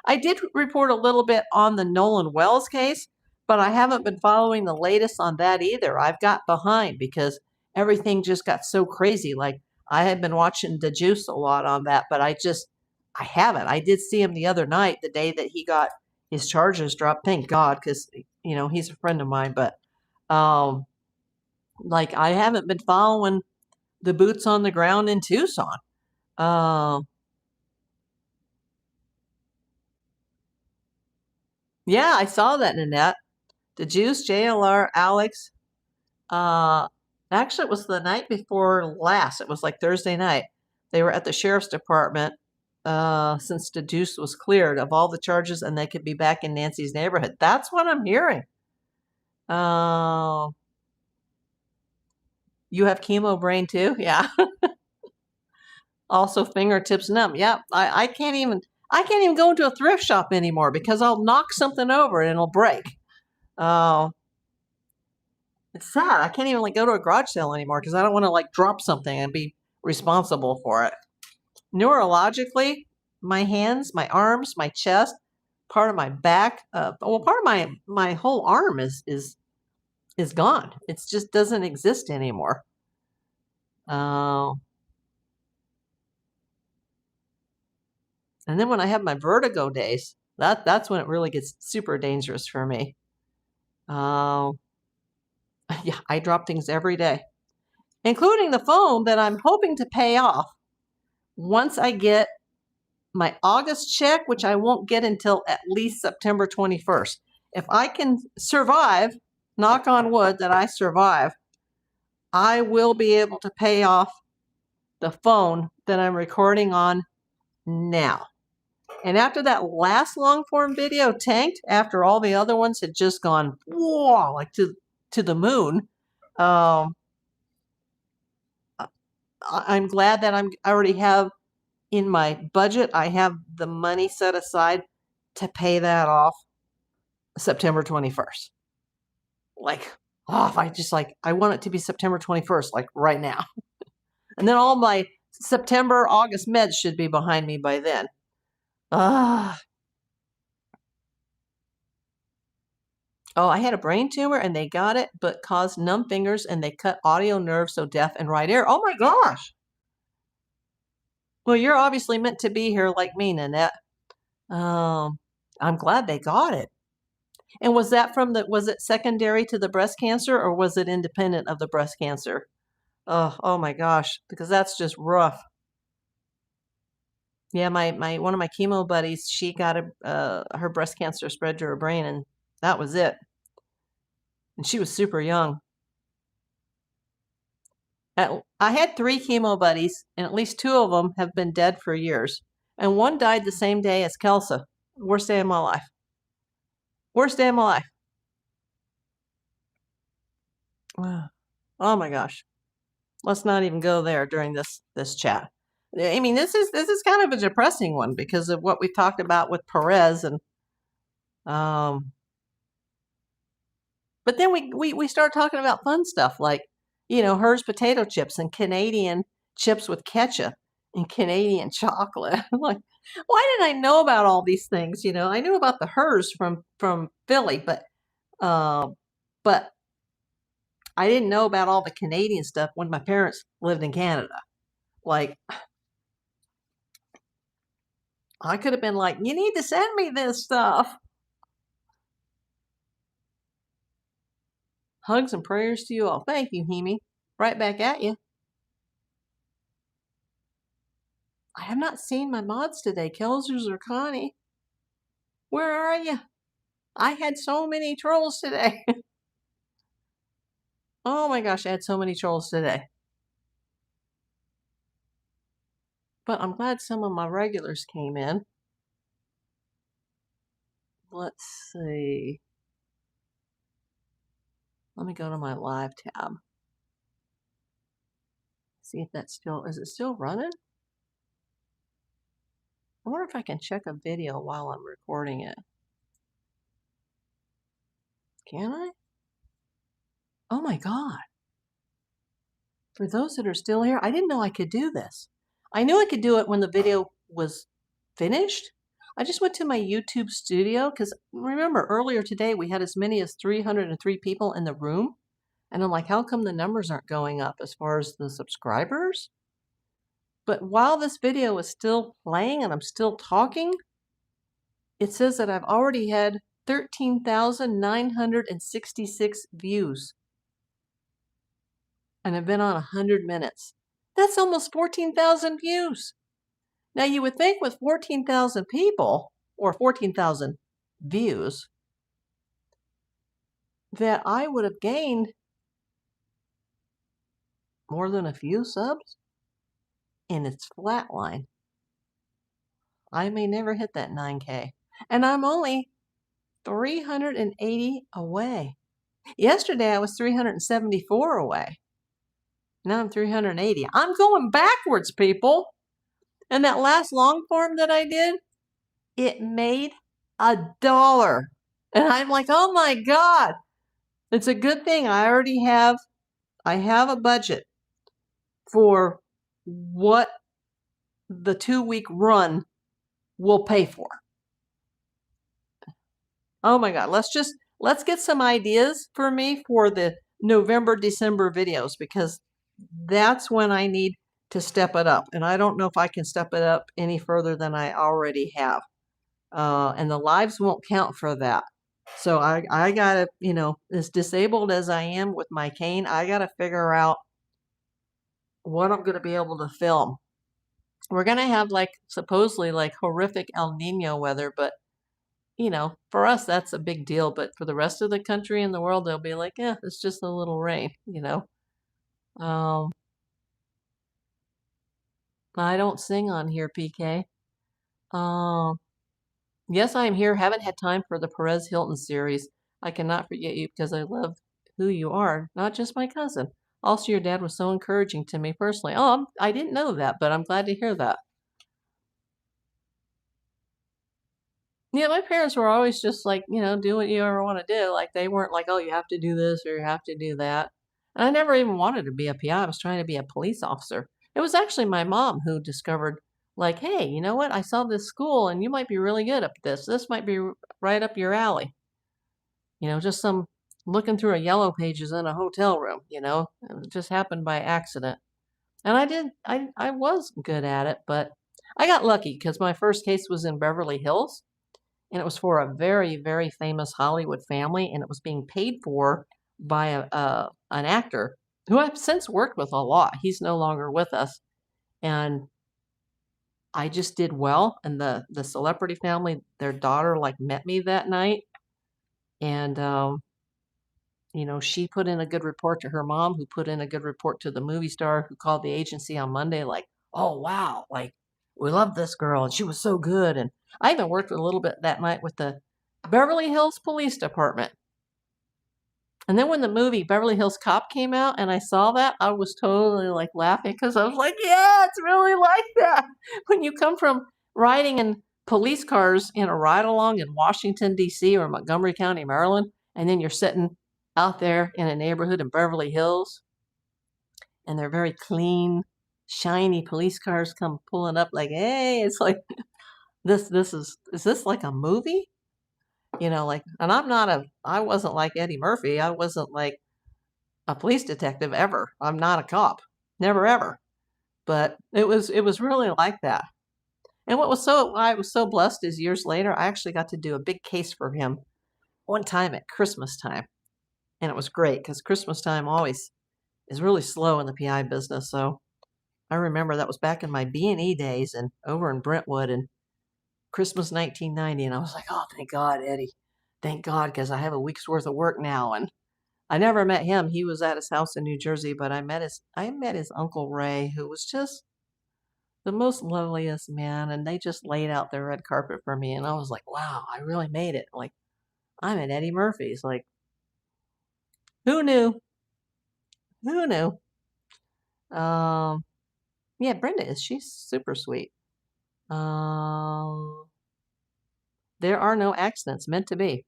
I did report a little bit on the Nolan Wells case, But I haven't been following the latest on that either. I've got behind because everything just got so crazy. Like I had been watching the Juice a lot on that, but I haven't. I did see him the other night, the day that he got his charges dropped. Thank God, because he's a friend of mine. But like I haven't been following the boots on the ground in Tucson. Yeah, I saw that, Nanette. The Juice, JLR, Alex. Actually, it was the night before last. It was like Thursday night. They were at the sheriff's department since the Juice was cleared of all the charges and they could be back in Nancy's neighborhood. That's what I'm hearing. You have chemo brain too? Yeah. Also fingertips numb. Yeah, I can't even go into a thrift shop anymore because I'll knock something over and it'll break. It's sad. I can't even like go to a garage sale anymore because I don't want to like drop something and be responsible for it. Neurologically, my hands, my arms, my chest, part of my back, part of my whole arm is gone. It just doesn't exist anymore. And then when I have my vertigo days, that's when it really gets super dangerous for me. Yeah, I drop things every day, including the phone that I'm hoping to pay off once I get my August check, which I won't get until at least September 21st. If I can survive, knock on wood that I survive, I will be able to pay off the phone that I'm recording on now. And after that last long form video tanked, after all the other ones had just gone, whoa, like to the moon, I'm glad that I already have in my budget, I have the money set aside to pay that off September 21st. Like, oh, I want it to be September 21st, like right now. And then all my September, August meds should be behind me by then. Oh, I had a brain tumor and they got it, but caused numb fingers and they cut audio nerves, so deaf in right ear. Oh my gosh. Well, you're obviously meant to be here like me, Nanette. I'm glad they got it. And was it secondary to the breast cancer or was it independent of the breast cancer? Oh my gosh, because that's just rough. Yeah, my one of my chemo buddies, she got her breast cancer spread to her brain and that was it. And she was super young. I had 3 chemo buddies, and at least 2 of them have been dead for years. And one died the same day as Kelsa. Worst day of my life. Worst day of my life. Oh my gosh. Let's not even go there during this chat. I mean, this is kind of a depressing one because of what we talked about with Perez and but then we start talking about fun stuff like, hers potato chips and Canadian chips with ketchup and Canadian chocolate. I'm like, why didn't I know about all these things? I knew about the hers from Philly, but I didn't know about all the Canadian stuff when my parents lived in Canada. Like, I could have been like, you need to send me this stuff. Hugs and prayers to you all. Thank you, Hemi. Right back at you. I have not seen my mods today, Kelsers or Connie. Where are you? I had so many trolls today. Oh my gosh, I had so many trolls today. But I'm glad some of my regulars came in. Let's see. Let me go to my live tab. See if that's is it still running? I wonder if I can check a video while I'm recording it. Can I? Oh my God. For those that are still here, I didn't know I could do this. I knew I could do it when the video was finished. I just went to my YouTube studio because remember earlier today we had as many as 303 people in the room. And I'm like, how come the numbers aren't going up as far as the subscribers? But while this video is still playing and I'm still talking, it says that I've already had 13,966 views. And I've been on 100 minutes. That's almost 14,000 views. Now you would think with 14,000 people or 14,000 views that I would have gained more than a few subs, and it's flatline. I may never hit that 9K, and I'm only 380 away. Yesterday I was 374 away. Now I'm 380. I'm going backwards, people. And that last long form that I did, it made $1. And I'm like, oh my God. It's a good thing I have a budget for what the 2-week run will pay for. Oh my God, let's get some ideas for me for the November, December videos, because that's when I need to step it up. And I don't know if I can step it up any further than I already have. And the lives won't count for that. So I gotta, as disabled as I am with my cane, I gotta figure out what I'm gonna be able to film. We're gonna have supposedly horrific El Nino weather, but for us that's a big deal. But for the rest of the country and the world, they'll be like, yeah, it's just a little rain, I don't sing on here, PK. Yes, I am here. Haven't had time for the Perez Hilton series. I cannot forget you because I love who you are, not just my cousin. Also, your dad was so encouraging to me personally. Oh, I didn't know that, but I'm glad to hear that. Yeah, my parents were always just like, do what you ever want to do. Like, they weren't like, oh, you have to do this or you have to do that. And I never even wanted to be a PI. I was trying to be a police officer. It was actually my mom who discovered, like, hey, you know what? I saw this school and you might be really good at this. This might be right up your alley. Just some looking through a yellow pages in a hotel room, it just happened by accident. And I was good at it, but I got lucky because my first case was in Beverly Hills. And it was for a very, very famous Hollywood family, and it was being paid for by an actor who I've since worked with a lot. He's no longer with us, and I just did well. And the celebrity family, their daughter met me that night, and she put in a good report to her mom, who put in a good report to the movie star, who called the agency on Monday, like, oh wow, we love this girl and she was so good. And I even worked a little bit that night with the Beverly Hills Police Department. And then when the movie Beverly Hills Cop came out and I saw that, I was totally laughing because I was like, yeah, it's really like that. When you come from riding in police cars in a ride along in Washington, D.C. or Montgomery County, Maryland, and then you're sitting out there in a neighborhood in Beverly Hills, and they're very clean, shiny police cars come pulling up like, hey, it's like, is this like a movie? And I wasn't like Eddie Murphy. I wasn't like a police detective ever. I'm not a cop. Never ever. But it was really like that. And I was so blessed is years later, I actually got to do a big case for him one time at Christmas time. And it was great because Christmas time always is really slow in the PI business. So I remember that was back in my B&E days and over in Brentwood and Christmas 1990. And I was like, oh, thank God, Eddie. Thank God, because I have a week's worth of work now. And I never met him. He was at his house in New Jersey, but I met his Uncle Ray, who was just the most loveliest man. And they just laid out their red carpet for me. And I was like, wow, I really made it. Like, I'm at Eddie Murphy's. Like, who knew? Who knew? Yeah, Brenda she's super sweet. There are no accidents meant to be.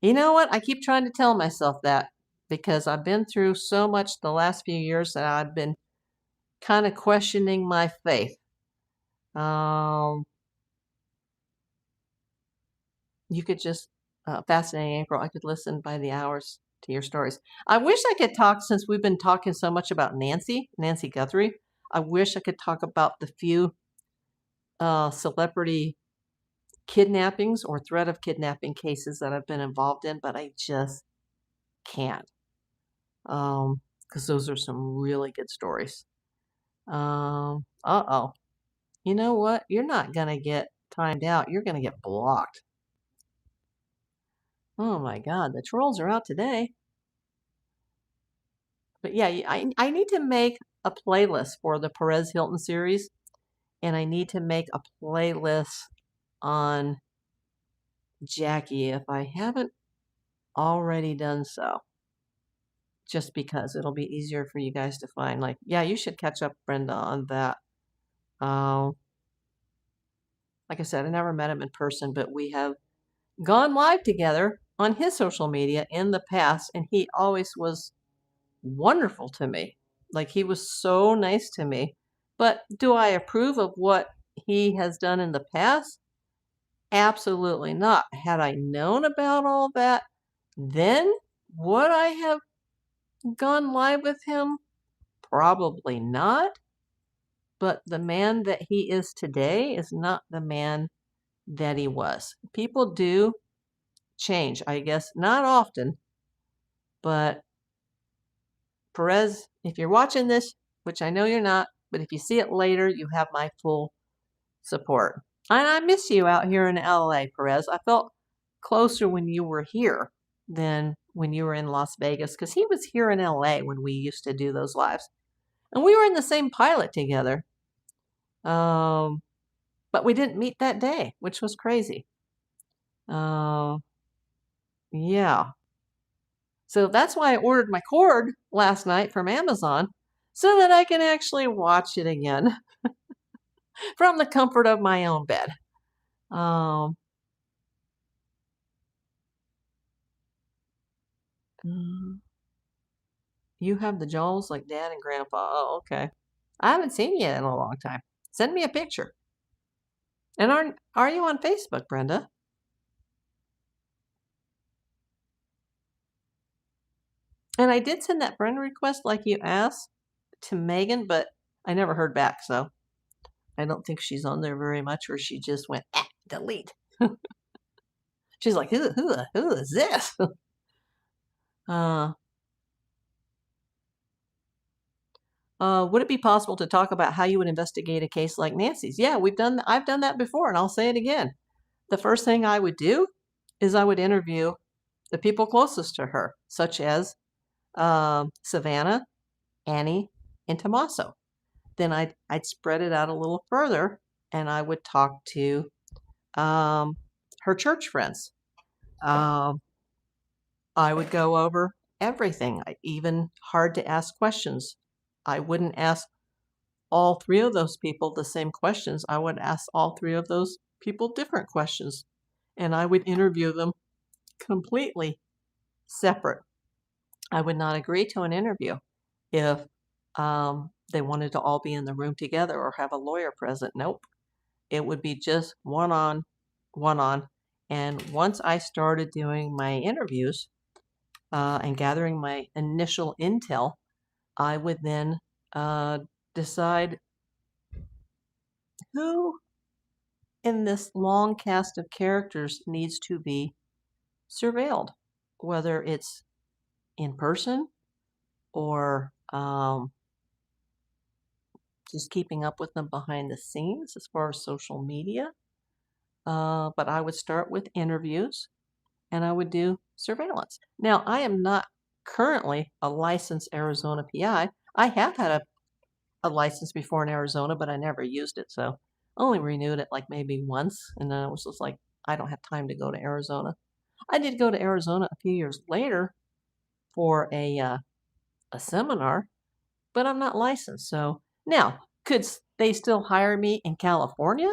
You know what? I keep trying to tell myself that because I've been through so much the last few years that I've been kind of questioning my faith. you could just, fascinating April, I could listen by the hours to your stories. I wish I could talk, since we've been talking so much about Nancy Guthrie. I wish I could talk about the few celebrity kidnappings or threat of kidnapping cases that I've been involved in, but I just can't. Because those are some really good stories. Uh-oh. You know what? You're not going to get timed out. You're going to get blocked. Oh my God, the trolls are out today. But yeah, I need to make a playlist for the Perez Hilton series, and I need to make a playlist on Jackie if I haven't already done so. Just because it'll be easier for you guys to find. Like, yeah, you should catch up, Brenda, on that. Like I said, I never met him in person, but we have gone live together on his social media in the past, and he always was wonderful to me. Like, he was so nice to me. But do I approve of what he has done in the past? Absolutely not. Had I known about all that, then would I have gone live with him? Probably not. But the man that he is today is not the man that he was. People do change, I guess, not often, but Perez, if you're watching this, which I know you're not, but if you see it later, you have my full support. And I miss you out here in LA, Perez. I felt closer when you were here than when you were in Las Vegas, because he was here in LA when we used to do those lives. And we were in the same pilot together. But we didn't meet that day, which was crazy. Yeah. So that's why I ordered my cord last night from Amazon, so that I can actually watch it again from the comfort of my own bed. You have the jowls like Dad and Grandpa. Oh, okay. I haven't seen you in a long time. Send me a picture. And are you on Facebook, Brenda? And I did send that friend request like you asked to Megan, but I never heard back, so I don't think she's on there very much, or she just went, delete. She's like, who is this? Would it be possible to talk about how you would investigate a case like Nancy's? Yeah, I've done that before, and I'll say it again. The first thing I would do is I would interview the people closest to her, such as Savannah, Annie, and Tommaso. Then I'd spread it out a little further, and I would talk to her church friends. I would go over everything, even hard to ask questions. I wouldn't ask all three of those people the same questions. I would ask all three of those people different questions, and I would interview them completely separate. I would not agree to an interview if they wanted to all be in the room together or have a lawyer present. Nope. It would be just one on. And once I started doing my interviews and gathering my initial intel, I would then decide who in this long cast of characters needs to be surveilled, whether it's in person or just keeping up with them behind the scenes as far as social media. But I would start with interviews and I would do surveillance. Now, I am not currently a licensed Arizona PI. I have had a license before in Arizona, but I never used it. So I only renewed it like maybe once. And then I was just like, I don't have time to go to Arizona. I did go to Arizona a few years later for a seminar, but I'm not licensed. So now, could they still hire me in California?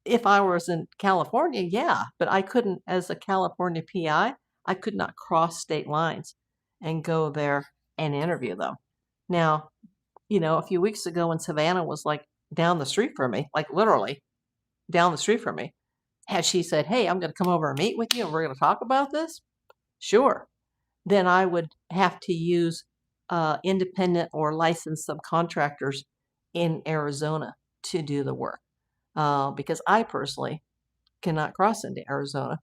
If I was in California, yeah, but I couldn't, as a California PI, I could not cross state lines and go there and interview them. Now, a few weeks ago when Savannah was like down the street from me, like literally down the street from me, Had she said, hey, I'm going to come over and meet with you and we're going to talk about this, sure, then I would have to use independent or licensed subcontractors in Arizona to do the work, because I personally cannot cross into Arizona,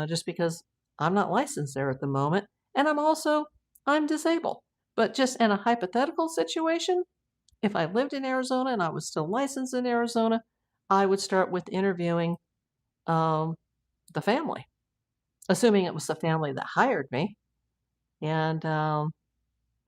just because I'm not licensed there at the moment, and I'm disabled. But just in a hypothetical situation, if I lived in Arizona and I was still licensed in Arizona, I would start with interviewing the family, assuming it was the family that hired me. And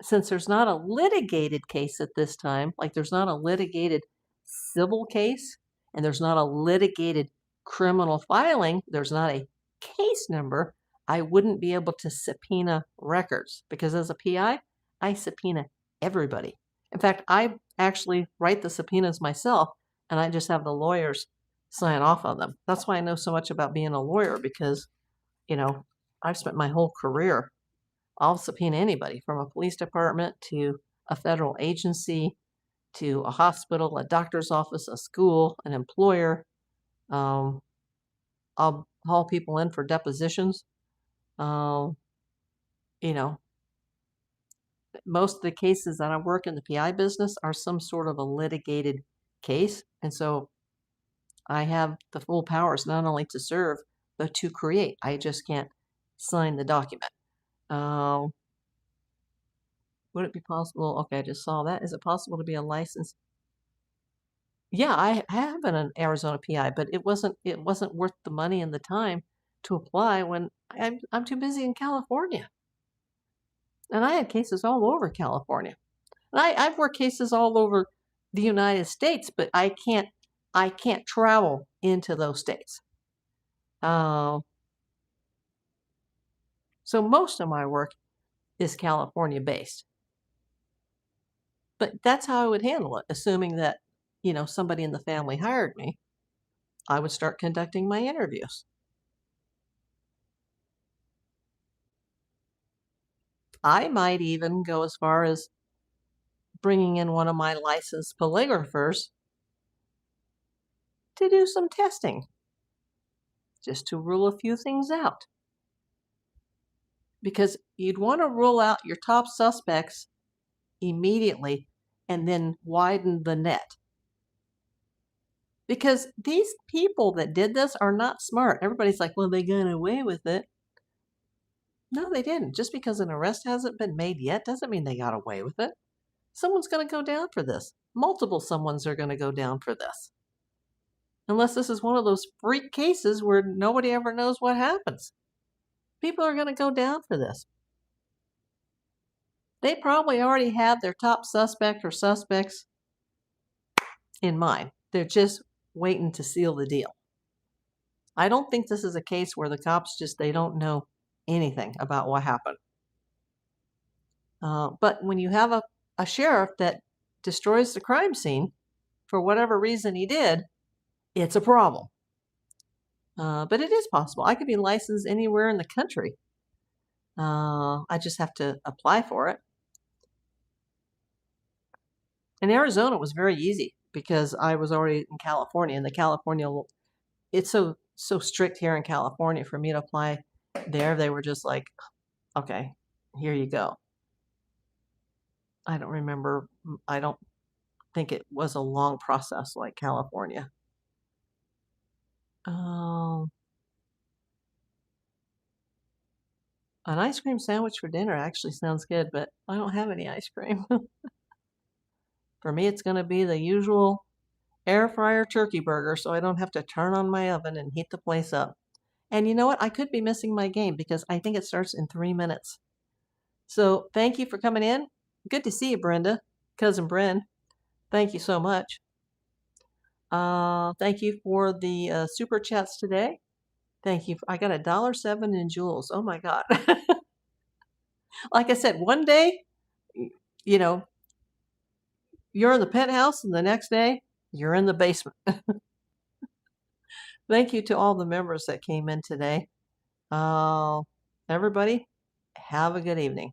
since there's not a litigated case at this time, like there's not a litigated civil case and there's not a litigated criminal filing, there's not a case number, I wouldn't be able to subpoena records, because as a PI, I subpoena everybody. In fact, I actually write the subpoenas myself and I just have the lawyers sign off on them. That's why I know so much about being a lawyer, because, I've spent my whole career. I'll subpoena anybody from a police department to a federal agency to a hospital, a doctor's office, a school, an employer. I'll haul people in for depositions. Most of the cases that I work in the PI business are some sort of a litigated case. And so I have the full powers not only to serve, but to create. I just can't sign the document. Would it be possible? Okay, I just saw that. Is it possible to be a licensed? Yeah, I have been an Arizona PI, but it wasn't worth the money and the time to apply when I'm too busy in California. And I had cases all over California. And I've worked cases all over the United States, but I can't travel into those states. So most of my work is California based. But that's how I would handle it, assuming that, somebody in the family hired me. I would start conducting my interviews. I might even go as far as bringing in one of my licensed polygraphers to do some testing, just to rule a few things out. Because you'd want to rule out your top suspects immediately and then widen the net. Because these people that did this are not smart. Everybody's like, well, they got away with it. No, they didn't. Just because an arrest hasn't been made yet doesn't mean they got away with it. Someone's going to go down for this. Multiple someones are going to go down for this. Unless this is one of those freak cases where nobody ever knows what happens. People are going to go down for this. They probably already have their top suspect or suspects in mind. They're just waiting to seal the deal. I don't think this is a case where the cops they don't know anything about what happened. But when you have a sheriff that destroys the crime scene, for whatever reason he did, it's a problem. But it is possible. I could be licensed anywhere in the country. I just have to apply for it. In Arizona, it was very easy because I was already in California, and it's so strict here in California for me to apply there. They were just like, okay, here you go. I don't remember. I don't think it was a long process like California. An ice cream sandwich for dinner actually sounds good, but I don't have any ice cream. For me, it's going to be the usual air fryer turkey burger, so I don't have to turn on my oven and heat the place up. And you know what? I could be missing my game because I think it starts in 3 minutes. So thank you for coming in. Good to see you, Brenda, cousin Bren. Thank you so much. Thank you for the super chats today. Thank you. I got $1.07 in jewels. Oh my God. Like I said, one day, you're in the penthouse, and the next day you're in the basement. Thank you to all the members that came in today. Everybody, have a good evening.